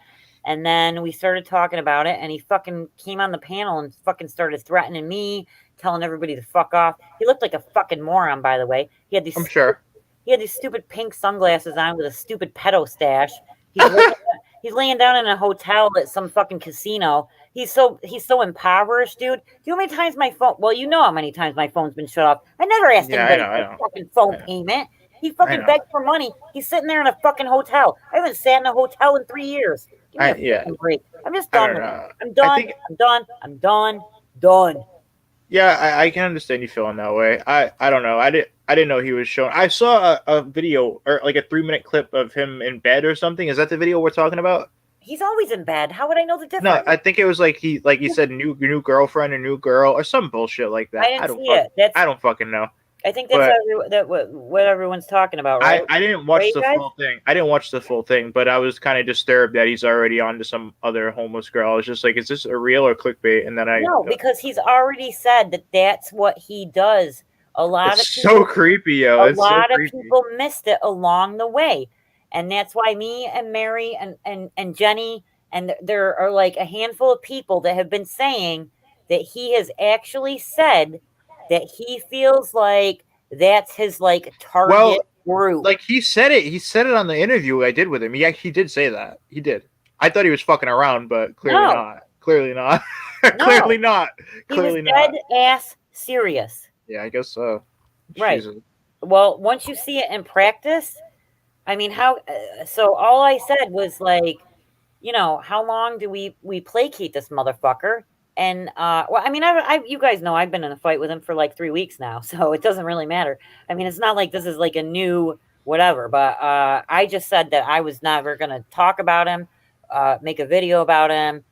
And then we started talking about it and he fucking came on the panel and fucking started threatening me, telling everybody to fuck off. He looked like a fucking moron, by the way. I'm sure. He had these stupid pink sunglasses on with a stupid pedo stash. He's laying, he's laying down in a hotel at some fucking casino. He's so impoverished, dude. Do you know how many times my phone? Well, you know how many times my phone's been shut off. I never asked Yeah, I know, anybody I for know, a fucking phone I know, payment. He I fucking know. begged for money. He's sitting there in a fucking hotel. I haven't sat in a hotel in 3 years. Give me a Yeah, fucking break. I'm just I done don't with him. know. I'm I done. think I'm done. I'm done. Done. yeah, I can understand you feeling that way. I don't know. I didn't know he was showing. I saw a video or like a 3 minute clip of him in bed or something. Is that the video we're talking about? He's always in bed. How would I know the No, difference? I think it was like he said new girlfriend, a new girl, or some bullshit like I that. didn't see it. I don't fucking know. I think that's But what everyone's talking about, right? I didn't watch Right, the guys? full thing. I didn't watch the full thing, but I was kind of disturbed that he's already on to some other homeless girl. I was just like, is this a real or clickbait? And then No, because he's already said that that's what he does. A lot of it's so people creepy, yo. a It's so lot of creepy. people missed it along the way. And that's why me and Mary and Jenny and there are like a handful of people that have been saying that he has actually said that he feels like that's his like target Well, group. like he said it. He said it on the interview I did with him. He did say that. He did. I thought he was fucking around, but clearly No, not. Clearly not. no. Clearly not. He was Clearly dead not. ass serious. Yeah, I guess so. Right. Jesus. Well, once you see it in practice, I mean, so all I said was like, how long do we placate this motherfucker? And well, I mean, you guys know I've been in a fight with him for like 3 weeks now, so it doesn't really matter. I mean, it's not like this is like a new whatever, but I just said that I was never gonna talk about him, make a video about him,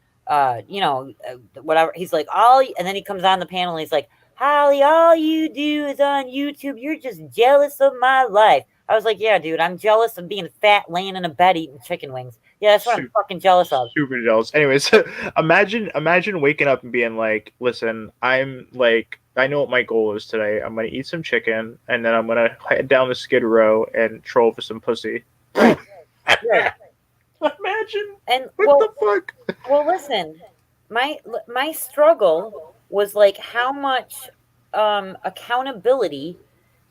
whatever. He's like, and then he comes on the panel and he's like, Holly, all you do is on YouTube. You're just jealous of my life. I was like, yeah, dude, I'm jealous of being fat, laying in a bed eating chicken wings. Yeah, that's what I'm Super, fucking jealous of. super jealous. Anyways, imagine waking up and being like, listen, I'm like, I know what my goal is today. I'm gonna eat some chicken, and then I'm gonna head down the Skid Row and troll for some pussy. Right, right. Imagine And what the fuck. listen, my struggle was like how much accountability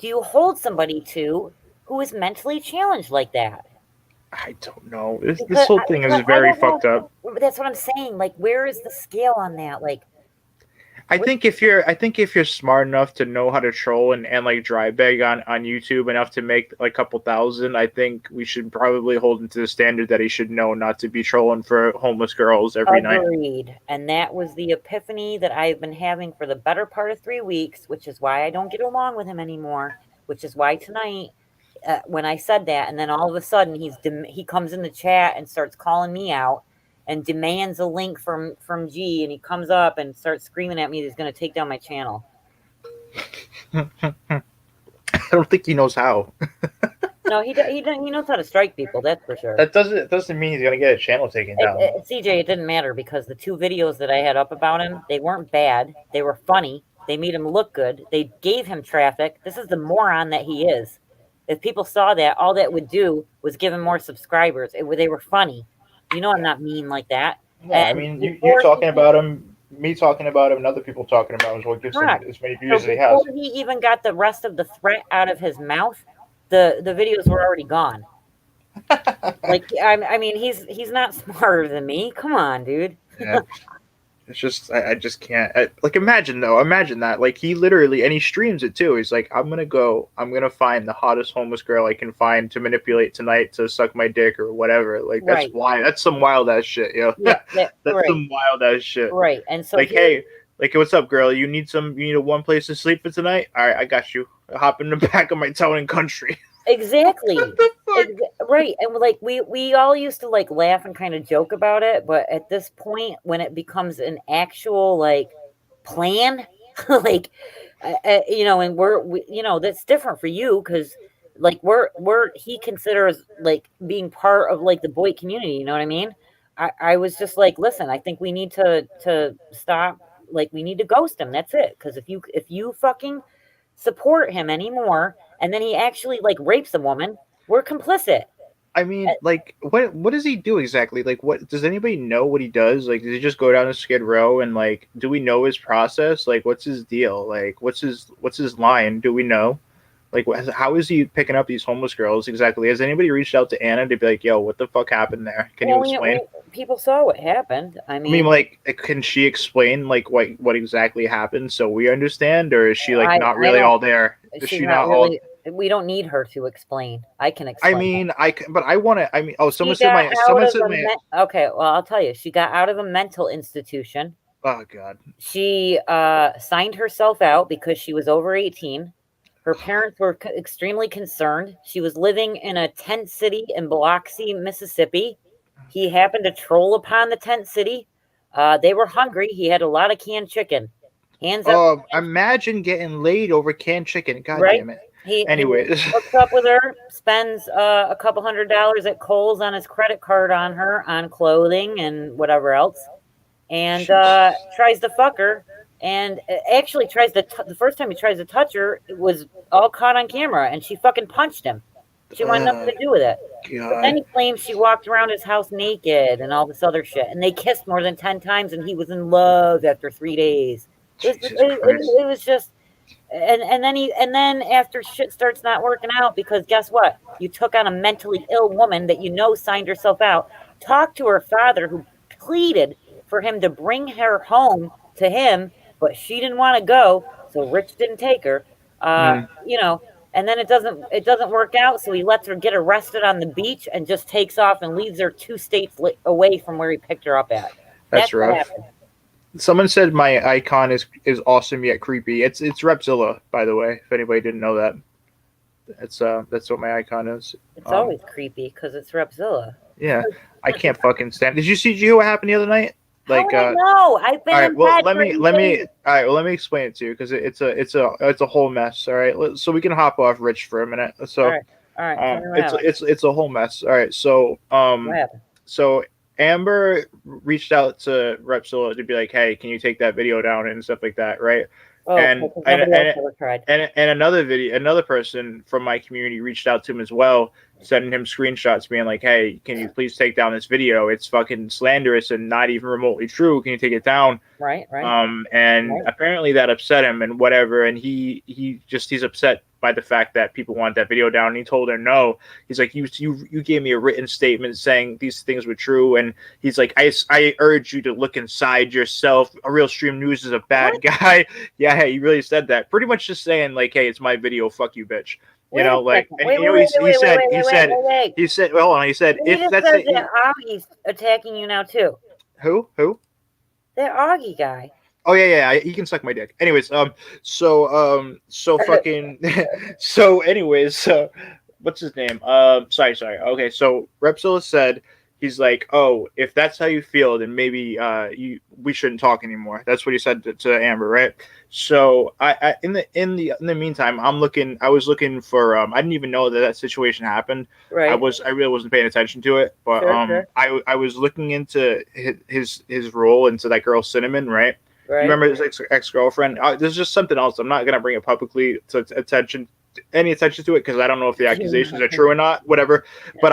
do you hold somebody to who is mentally challenged like that? I don't know. This Because whole thing is I very don't know. fucked up. That's what I'm saying. Like, where is the scale on that? Like, what? I think if you're smart enough to know how to troll and like dry bag on YouTube enough to make like a couple thousand, I think we should probably hold him to the standard that he should know not to be trolling for homeless girls every night. Agreed. And that was the epiphany that I've been having for the better part of 3 weeks, which is why I don't get along with him anymore. Which is why tonight, when I said that, and then all of a sudden he comes in the chat and starts calling me out and demands a link from G, and he comes up and starts screaming at me that he's going to take down my channel. I don't think he knows how. No, he knows how to strike people. That's for sure. That doesn't mean he's gonna get a channel taken down. CJ, it didn't matter because the 2 videos that I had up about him, they weren't bad. They were funny. They made him look good. They gave him traffic. This is the moron that he is. If people saw that, all that would do was give him more subscribers. They were funny. You know I'm not mean like that. Yeah, I And mean, you before talking he about him, me talking about him, and other people talking about him is what gives him correct. as many So views as he before has. he even got the rest of the threat out of his mouth, the videos were already gone. Like I mean, he's not smarter than me. Come on, dude. Yeah. It's just I just can't like imagine that like he literally and he streams it too. He's like I'm gonna find the hottest homeless girl I can find to manipulate tonight to suck my dick or whatever. Like that's Right. why that's some wild ass shit, yo. Yeah. That, That's right. some wild ass shit. Right. And so Like here hey, like what's up, girl? You need a one place to sleep for tonight? All right, I got you. Hop in the back of my town and country. exactly. What the fuck? Right. And like we all used to like laugh and kind of joke about it, but at this point when it becomes an actual like plan, like you know, and you know, that's different for you cuz like we're he considers like being part of like the boy community, you know what I mean? I was just like, listen, I think we need to stop, like we need to ghost him. That's it. Cuz if you fucking support him anymore and then he actually like rapes a woman, we're complicit. I Uh, mean, like, what does he do exactly? Like, what does anybody know what he does? Like, does he just go down to Skid Row and like, do we know his process? Like, what's his deal? Like, what's his line? Do we know? Like, how is he picking up these homeless girls exactly? Has anybody reached out to Anna to be like, yo, what the fuck happened there? Can you well, explain? people saw what happened. I I mean, mean, like, can she explain like what exactly happened so we understand, or is she like not I really don't. all there? Is She's she not not all? really. We don't need her to explain. I can I explain it. mean, but I want to. I mean, oh, She got out someone of said a my. okay. Well, I'll tell you. She got out of a mental institution. Oh God. She signed herself out because she was over 18. Her parents were extremely concerned. She was living in a tent city in Biloxi, Mississippi. He happened to troll upon the tent city. They were hungry. He had a lot of canned chicken. Hands up, Oh, imagine getting laid over canned chicken. God right? damn it. He Anyways, hooks up with her, spends a couple $100 at Kohl's on his credit card on her, on clothing and whatever else, and tries to fuck her. And actually tries to the first time he tries to touch her, it was all caught on camera, and she fucking punched him. She wanted nothing oh to do with it. But then God, he claims she walked around his house naked and all this other shit, and they kissed more than 10 times, and he was in love after 3 days. Jesus Christ. It was just and then after shit starts not working out because guess what? You took on a mentally ill woman that you know signed herself out. Talk to her father who pleaded for him to bring her home to him, but she didn't want to go, so Rich didn't take her. Mm, You know, and then it doesn't work out, so he lets her get arrested on the beach and just takes off and leaves her 2 states away from where he picked her up at. That's that's what rough. happened. Someone said my icon is awesome yet creepy. It's Repzilla, by the way. If anybody didn't know that, that's what my icon is. It's always creepy because it's Repzilla. Yeah, I can't fucking stand. Did you see what happened the other night? How Like, would I know? I've been all in right. Well, bed for eight let me. days. All right. Well, let me explain it to you because it's a whole mess. All right. So we can hop off Rich for a minute. All So right, all right. Tell me what happened. it's a whole mess. All right. What happened? So Amber reached out to Repsol to be like, hey, can you take that video down and stuff like that, right? Oh, And because and nobody else and ever tried. and another person from my community reached out to him as well, sending him screenshots being like, hey, can you please take down this video? It's fucking slanderous and not even remotely true. Can you take it down? Right, right, And right. apparently that upset him and whatever. And he's upset by the fact that people want that video down. And he told her no. He's like, you gave me a written statement saying these things were true. And he's like, I urge you to look inside yourself. A Real Stream News is a What? bad guy. Yeah, he really said that. Pretty much just saying like, hey, it's my video. Fuck you, bitch. You Wait a know, like, second. and Wait, you wait, know, wait, wait, wait, wait, wait, wait, wait, wait. he said, well, hold on. He said, He if just that's said it, that Augie's attacking you now too. who? That Augie guy. Oh yeah, he can suck my dick. Anyways, so fucking, so anyways, what's his name? Sorry. Okay, so Repsol said he's like, oh, if that's how you feel, then maybe we shouldn't talk anymore. That's what he said to Amber, right? So I in the meantime, I was looking for I didn't even know that situation happened. Right. I really wasn't paying attention to it, but Sure, sure. I was looking into his role into that girl Cinnamon, right? Do you Right. remember his ex girlfriend? There's just something else. I'm not gonna bring it publicly to attention to it because I don't know if the accusations are true or not. Whatever. But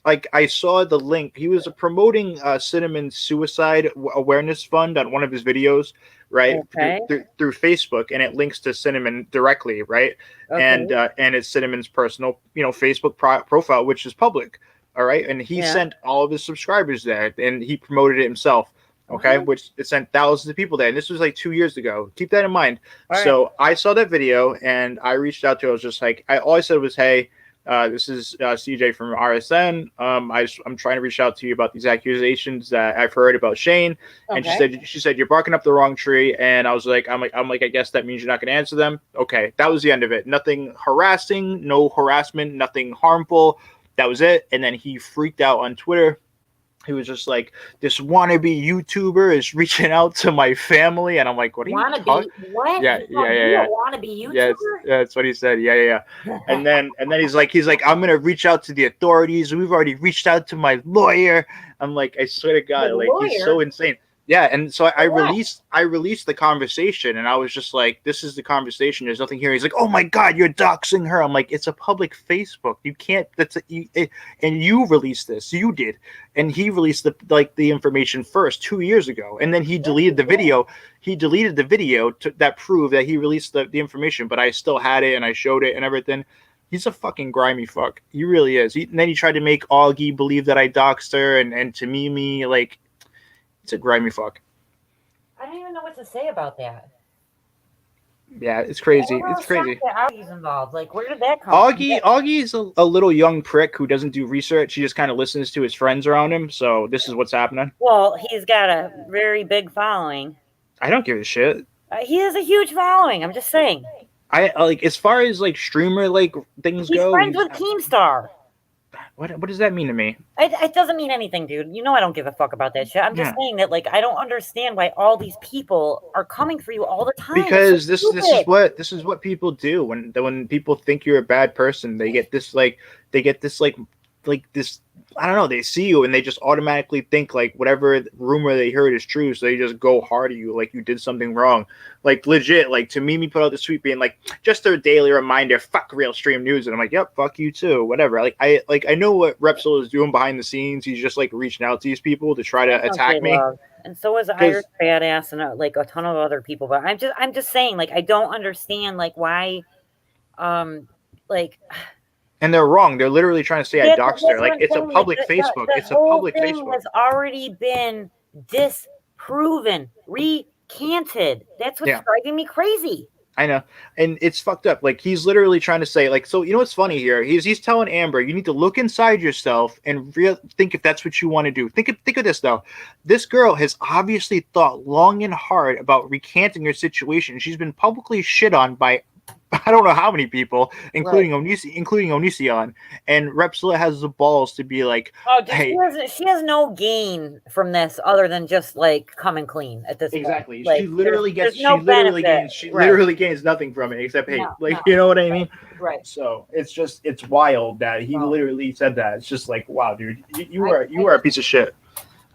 like I saw the link. He was promoting Cinnamon's suicide awareness fund on one of his videos, right? Okay. Through Facebook, and it links to Cinnamon directly, right? Okay. And it's Cinnamon's personal, Facebook profile, which is public. All right, and he Yeah. sent all of his subscribers there, and he promoted it himself. Okay, What? which it sent thousands of people there, and this was like 2 years ago. Keep that in mind. All right. So I saw that video, and I reached out to. I was just like, all I said was, "Hey, this is CJ from RSN. I'm trying to reach out to you about these accusations that I've heard about Shane." And Okay. she said you're barking up the wrong tree. And I was like, I'm like, I guess that means you're not going to answer them. Okay, that was the end of it. Nothing harassing, no harassment, nothing harmful. That was it. And then he freaked out on Twitter. He was just like, this wannabe YouTuber is reaching out to my family, and I'm like, what are you Wannabe? talking? What? Yeah, You yeah, called yeah, me a yeah. wannabe Yeah, YouTuber? that's what he said. Yeah. And then he's like, I'm gonna reach out to the authorities. We've already reached out to my lawyer. I'm like, I swear to The God, like he's so lawyer? insane. Yeah, and so I For what? released the conversation, and I was just like, this is the conversation. There's nothing here. He's like, oh my God, you're doxing her. I'm like, it's a public Facebook. You can't. And you released this. You did, and he released the information first 2 years ago, and then he deleted the video. He deleted the video that proved that he released the information, but I still had it and I showed it and everything. He's a fucking grimy fuck. He really is. And then he tried to make Augie believe that I doxed her and to me, like, it's a grimy fuck. I don't even know what to say about that. Yeah, it's I'm crazy. a little It's crazy. shocked that Augie's involved. Like, where did that come from? Augie's a little young prick who doesn't do research. He just kind of listens to his friends around him. So this is what's happening. Well, he's got a very big following. I don't give a shit. He has a huge following. I'm just saying. I like as far as like streamer like things He's go. friends with Keemstar. What does that mean to me? It doesn't mean anything, dude. You know I don't give a fuck about that shit. I'm just saying that, like, I don't understand why all these people are coming for you all the time. Because this is what people do when people think you're a bad person. They get this like this. I don't know. They see you and they just automatically think like whatever rumor they heard is true. So they just go hard at you like you did something wrong. Like legit. Like to Mimi put out this tweet being like just a daily reminder. Fuck Real Stream News. And I'm like, yep, fuck you too. Whatever. Like I know what Repzilla is doing behind the scenes. He's just like reaching out to these people to try to attack me. And so is Irish Badass and like a ton of other people. But I'm just saying, like, I don't understand like why, like. And they're wrong. They're literally trying to say I doxed her. Like it's a public Facebook. It's a public Facebook. Has already been disproven, recanted. That's what's driving me crazy. I know, and it's fucked up. Like he's literally trying to say, like, so you know what's funny here? He's telling Amber, you need to look inside yourself and think if that's what you want to do. Think of this though. This girl has obviously thought long and hard about recanting her situation. She's been publicly shit on by I don't know how many people, including Onision, and Repzilla has the balls to be like, hey, she has no gain from this other than just like coming clean at this point. Exactly. Like, she literally gets no literally gains nothing from it except hate. You know what I mean? Right. So it's wild that he literally said that. It's just like, wow, dude, you are a piece of shit.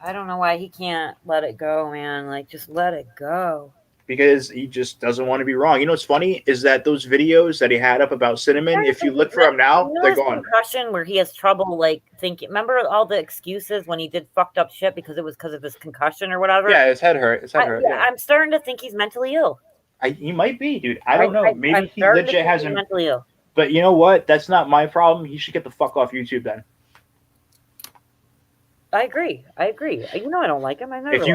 I don't know why he can't let it go, man. Like, just let it go. Because he just doesn't want to be wrong. You know what's funny is that those videos that he had up about Cinnamon, if you look for them now, they're gone. Concussion where he has trouble like thinking. Remember all the excuses when he did fucked up shit because it was because of his concussion or whatever? Yeah, his head hurt. Yeah, I'm starting to think he's mentally ill. He might be, dude. I don't know. Maybe he legit has him mentally ill. But you know what? That's not my problem. He should get the fuck off YouTube then. I agree. You know I don't like him. I never. If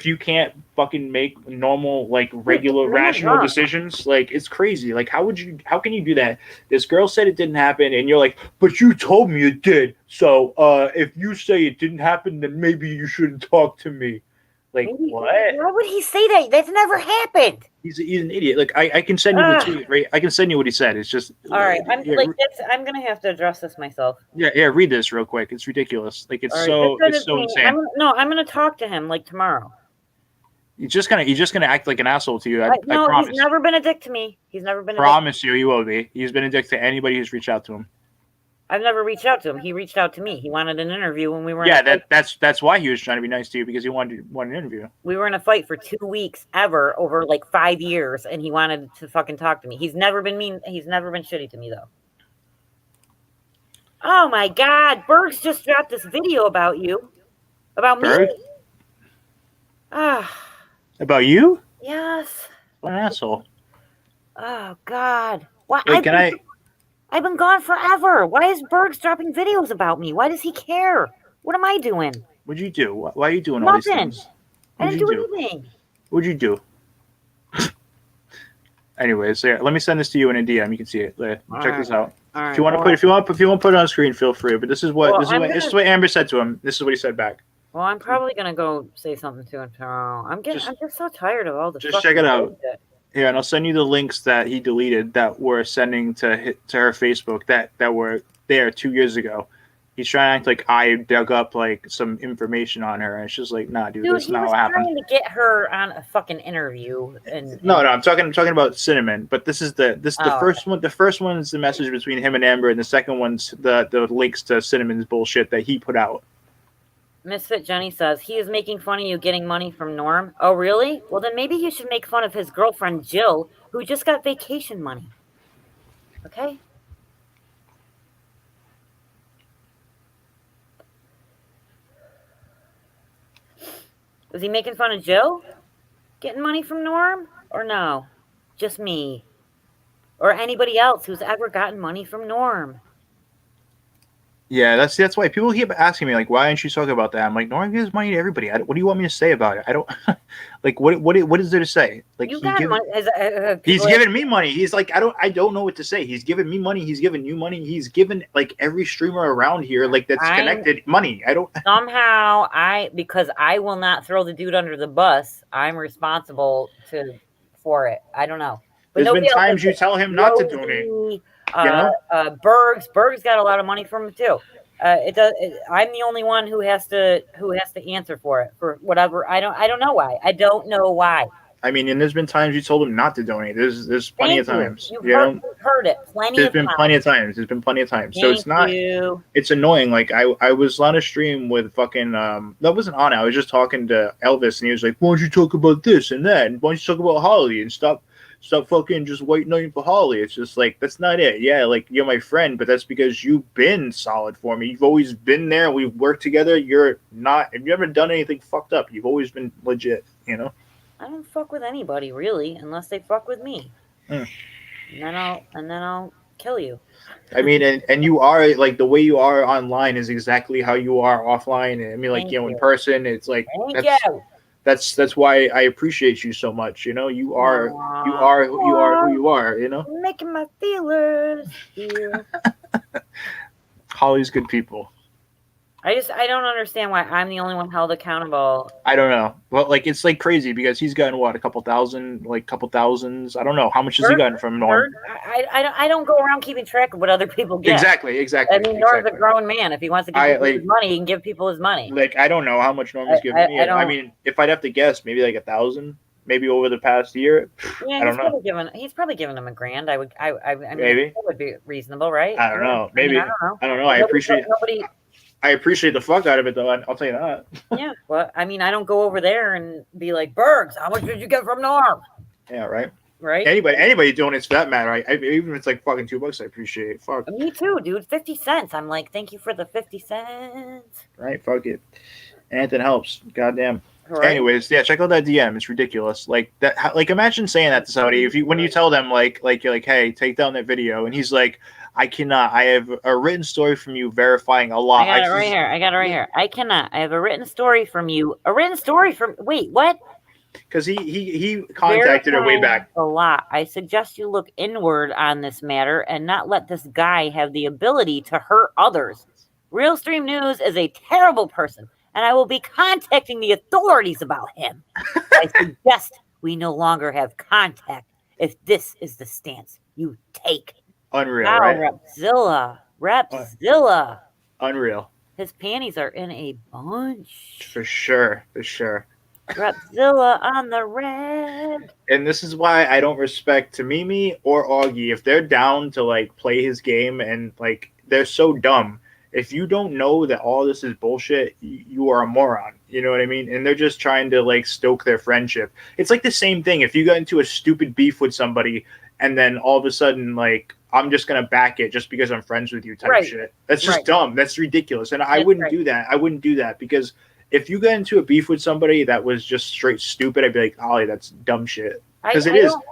you can't fucking make normal, like regular, rational decisions, like it's crazy. Like how can you do that? This girl said it didn't happen, and you're like, but you told me it did. So if you say it didn't happen, then maybe you shouldn't talk to me. Like what? Why would he say that? That's never happened. He's an idiot. Like I can send you the tweet, right? I can send you what he said. It's just all right. I'm gonna have to address this myself. Yeah. Read this real quick. It's ridiculous. Like it's so insane. I'm gonna talk to him like tomorrow. He's just gonna act like an asshole to you. I promise. He's never been a dick to me. He's never been. Promise you, he will be. He's been a dick to anybody who's reached out to him. I've never reached out to him. He reached out to me. He wanted an interview when we were. Yeah, that's why he was trying to be nice to you because he wanted an interview. We were in a fight for 2 weeks over like 5 years, and he wanted to fucking talk to me. He's never been mean. He's never been shitty to me though. Oh my God, Berg's just dropped this video about you. About me? Berg? Ah, About you? yes. What an asshole. Oh God. Why Wait, can I? I've been gone forever. Why is Berg's dropping videos about me? Why does he care? What am I doing? What'd you do? Why are you doing all these Nothing. things? I What'd didn't you do do? anything. What'd you do? Anyways, so yeah, let me send this to you in a DM. You can see it. There, All check right. this out. All If right. you want to Well, put it on screen, feel free. But this is what well, I'm gonna. Amber said to him. This is what he said back. Well, I'm probably gonna go say something to him tomorrow. I'm Just just so tired of all the just check fucking it out. bullshit. Here, and I'll send you the links that he deleted that were sending to her Facebook that were there 2 years ago. He's trying to act like I dug up like some information on her, and it's just like, nah, dude, Dude, that's he not was what happened. trying to get her on a fucking interview, and No, I'm talking about Cinnamon, but this is the Oh, first one. The first one is the message between him and Amber, and the second one's the links to Cinnamon's bullshit that he put out. Misfit Jenny says he is making fun of you getting money from Norm. Oh, really? Well, then maybe you should make fun of his girlfriend Jill, who just got vacation money. Okay. Is he making fun of Jill getting money from Norm? Or no? Just me. Or anybody else who's ever gotten money from Norm. Yeah, that's why people keep asking me like, why aren't you talking about that? I'm like, Norm gives money to everybody. What do you want me to say about it? I don't like what is there to say? Like You got money. he's given me money. He's like, I don't know what to say. He's given me money. He's given you money. He's given like every streamer around here like that's connected money. I don't somehow because I will not throw the dude under the bus. I'm responsible for it. I don't know. But there's been times you tell him not to donate. Berg's got a lot of money from him too. I'm the only one who has to answer for it for whatever. I don't know why. I don't know why. I mean, and there's been times you told him not to donate. There's plenty of times. You've heard it plenty There's of been times. plenty of times. There's been plenty of times. So it's not. It's annoying. Like I was on a stream with fucking that wasn't on it. I was just talking to Elvis, and he was like, "Why don't you talk about this and that? And why don't you talk about Holly and stop fucking just white knighting for Holly?" It's just like that's not it. Yeah, like you're my friend, but that's because you've been solid for me. You've always been there. We've worked together. You're not. Have you ever done anything fucked up? You've always been legit. You know. I don't fuck with anybody really, unless they fuck with me. Mm. And then I'll kill you. I mean, and you are like the way you are online is exactly how you are offline. I mean, like in person, it's like that's why I appreciate you so much. You know, you are who you are. You know, you're making my feelers feel. Holly's good people. I don't understand why I'm the only one held accountable. I don't know. Well, like it's like crazy because he's gotten what, a couple thousands. I don't know how much has he gotten from Norm. I don't go around keeping track of what other people get. Exactly. I mean, Norm's a grown man. If he wants to give people his money, he can give people his money. Like I don't know how much Norm has given me. I mean, if I'd have to guess, maybe like 1,000. Maybe over the past year. Yeah, I don't know. He's probably given him $1,000. I mean, maybe that would be reasonable, right? I don't know. Maybe I don't know. I appreciate. I appreciate the fuck out of it, though. I'll tell you that. Yeah, well, I mean, I don't go over there and be like, Bergs, how much did you get from Norm? Yeah, right. Right. Anybody doing it for that matter. Even if it's like fucking $2, I appreciate it. Fuck. Me too, dude. 50 cents. I'm like, thank you for the 50 cents. Right. Fuck it. Anything helps. Goddamn. Right. Anyways, yeah, check out that DM. It's ridiculous. Like that. Like imagine saying that to somebody when you tell them like you're like, hey, take down that video, and he's like, I cannot. I have a written story from you verifying a lot. I got it right here. I cannot. I have a written story from you. A written story from. Wait, what? Because he contacted her way back. A lot. I suggest you look inward on this matter and not let this guy have the ability to hurt others. Real Stream News is a terrible person, and I will be contacting the authorities about him. I suggest we no longer have contact if this is the stance you take. Unreal, wow, right? Repzilla. Unreal. His panties are in a bunch. For sure. Repzilla on the red. And this is why I don't respect Tamimi or Augie. If they're down to like play his game and like they're so dumb. If you don't know that all this is bullshit, you are a moron. You know what I mean? And they're just trying to like stoke their friendship. It's like the same thing. If you got into a stupid beef with somebody and then all of a sudden like I'm just gonna back it just because I'm friends with you type Right. shit. That's just Right. dumb. That's ridiculous. And I That's wouldn't right. do that. I wouldn't do that because if you get into a beef with somebody that was just straight stupid, I'd be like, Ollie, that's dumb shit. Because it I is. don't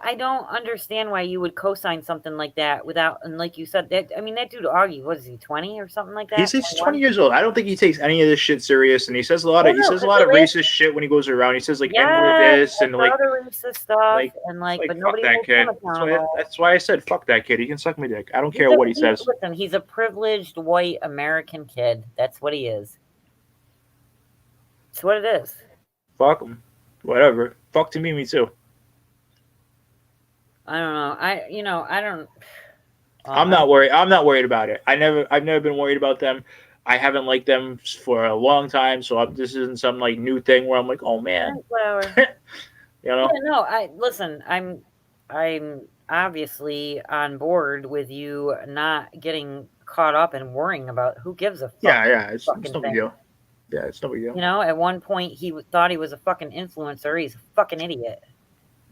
I don't understand why you would co-sign something like that without, and like you said, that I mean that dude Augie, what is he, 20 or something like that? He's 20 21? years old. I don't think he takes any of this shit serious, and he says a lot Oh of no, because the last, racist shit when he goes around. He says like N word yes, this and the other racist stuff, like and it's like, like but fuck nobody that holds him kid. accountable. That's why I said fuck that kid. He can suck my dick. I don't care what he says. Listen, he's a privileged white American kid. That's what he is. It's what it is. Fuck him. Whatever. Fuck to me too. I don't know. I don't. I'm not worried. I'm not worried about it. I've never been worried about them. I haven't liked them for a long time, so this isn't some like new thing where I'm like, oh man, Sunflower. you know. Yeah, no. Listen. I'm obviously on board with you not getting caught up and worrying about who gives a fuck. Yeah. It's Fucking no big thing. deal. Yeah, it's no big deal. You know, at one point he thought he was a fucking influencer. He's a fucking idiot.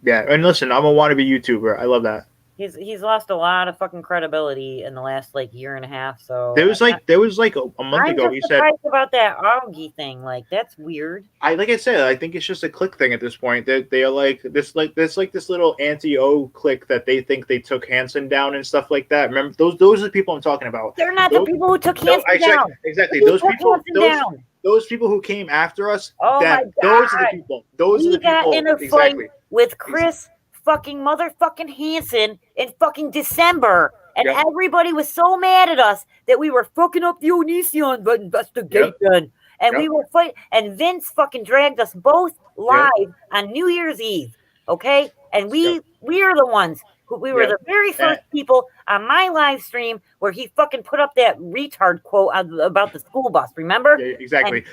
Yeah, and listen, I'm a wannabe YouTuber. I love that. He's lost a lot of fucking credibility in the last like year and a half. So There was like a month I'm ago. just He said, surprised about that Augie thing. Like that's weird. like I said, I think it's just a click thing at this point. They are like this little anti-O click that they think they took Hanson down and stuff like that. Remember those are the people I'm talking about. They're not Those, the people who took no, Hanson down. exactly. Who Those took people Hanson down? those people who came after us. Oh my Those are the god. people. Those are We the got people. in a fight Exactly. with Chris fucking motherfucking Hansen in fucking December. And Yep. everybody was so mad at us that we were fucking up the Onision investigation. Yep. And we were fighting. And Vince fucking dragged us both live on New Year's Eve. Okay? And we are the ones who we were the very first people on my live stream where he fucking put up that retard quote about the school bus. Remember? Yeah, exactly.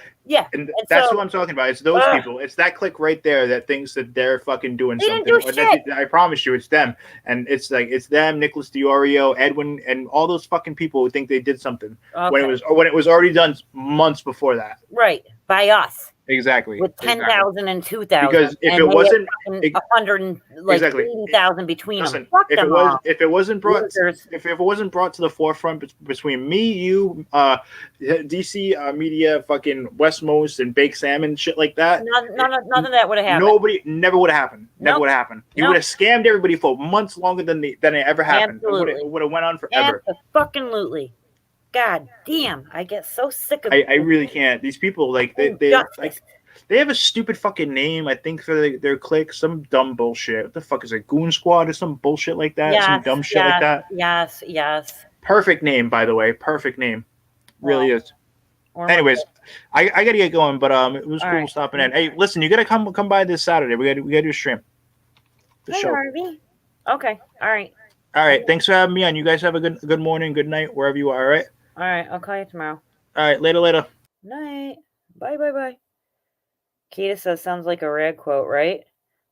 And that's so, who I'm talking about. It's those people. It's that clique right there that thinks that they're fucking doing they something. didn't do shit. I promise you, it's them. And it's like it's them, Nicholas Diorio, Edwin, and all those fucking people who think they did something when it was already done months before that. Right, by us. Exactly. With 10,000 and 2,000. Because if it wasn't 180,000 between them. If it wasn't brought to the forefront between me, you, DC Media, fucking Westmost, and Baked Salmon, shit like that, none of that would have happened. Never would have happened. Never would have happened. You would have scammed everybody for months longer than it ever happened. Absolutely. It would have went on forever. Absolutely. God damn, I get so sick of I really can't. These people, like they have a stupid fucking name, I think, for their clique. Some dumb bullshit. What the fuck is it? Goon Squad or some bullshit like that? Yes, some dumb shit like that? Yes. Perfect name, by the way. Perfect name. Really is. Anyways, I gotta get going, but it was cool stopping in. Hey, listen, you gotta come by this Saturday. We gotta do a stream. The show. Harvey. Okay. All right. Thanks for having me on. You guys have a good morning, good night, wherever you are, all right? All right. I'll call you tomorrow. All right. Later. Night. Bye. Kita says, sounds like a rad quote, right?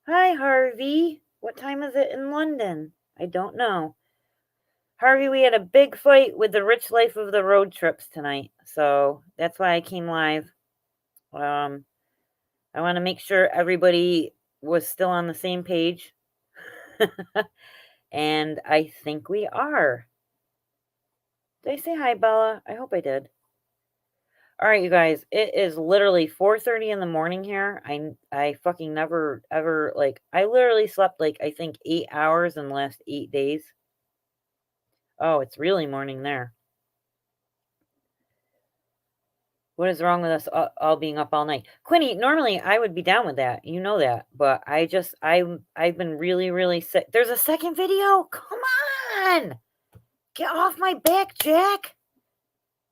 Hi, Harvey. What time is it in London? I don't know. Harvey, we had a big fight with the Rich Life of the Road Trips tonight. So that's why I came live. I want to make sure everybody was still on the same page. And I think we are. Did I say hi, Bella? I hope I did. All right, you guys, it is literally 4:30 in the morning here. I fucking never, ever, I literally slept, I think 8 hours in the last 8 days. Oh, it's really morning there. What is wrong with us all being up all night? Quinny, normally I would be down with that. You know that. But I've been really, really sick. There's a second video? Come on! Get off my back, Jack!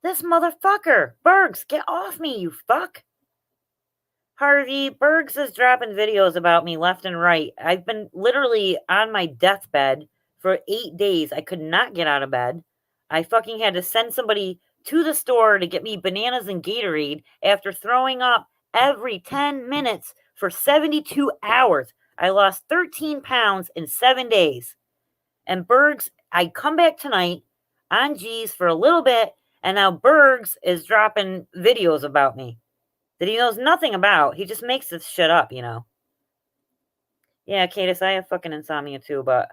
This motherfucker! Bergs, get off me, you fuck! Harvey, Bergs is dropping videos about me left and right. I've been literally on my deathbed for 8 days. I could not get out of bed. I fucking had to send somebody to the store to get me bananas and Gatorade after throwing up every 10 minutes for 72 hours. I lost 13 pounds in 7 days. And Bergs, I come back tonight on G's for a little bit, and now Bergs is dropping videos about me that he knows nothing about. He just makes this shit up, Yeah, Cadis, I have fucking insomnia too, but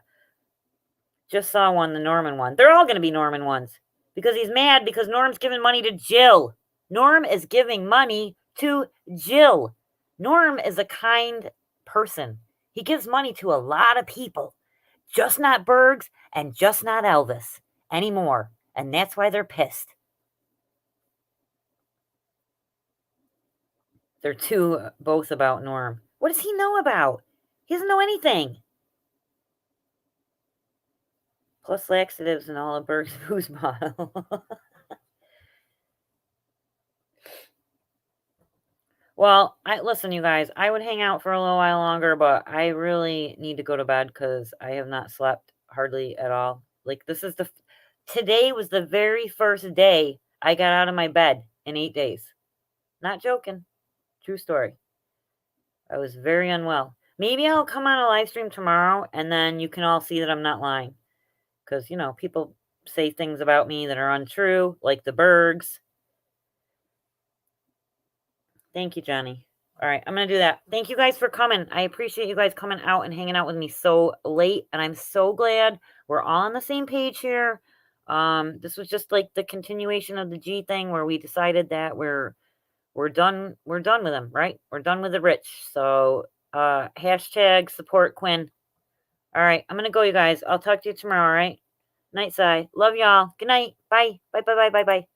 Just saw one, the Norman one. They're all going to be Norman ones. Because he's mad because Norm's giving money to Jill. Norm is giving money to Jill. Norm is a kind person. He gives money to a lot of people. Just not Bergs and just not Elvis anymore. And that's why they're pissed. They're both about Norm. What does he know about? He doesn't know anything. Plus laxatives and all of Berg's booze bottle. Well, listen, you guys, I would hang out for a little while longer, but I really need to go to bed because I have not slept hardly at all. Like, today was the very first day I got out of my bed in 8 days. Not joking. True story. I was very unwell. Maybe I'll come on a live stream tomorrow and then you can all see that I'm not lying. Because, people say things about me that are untrue, like the Bergs. Thank you, Johnny. All right, I'm going to do that. Thank you guys for coming. I appreciate you guys coming out and hanging out with me so late. And I'm so glad we're all on the same page here. This was just like the continuation of the G thing where we decided that we're done with them, right? We're done with the rich. So hashtag support Quinn. All right, I'm going to go, you guys. I'll talk to you tomorrow, all right? Night, Sai. Love y'all. Good night. Bye. Bye, bye, bye, bye, bye.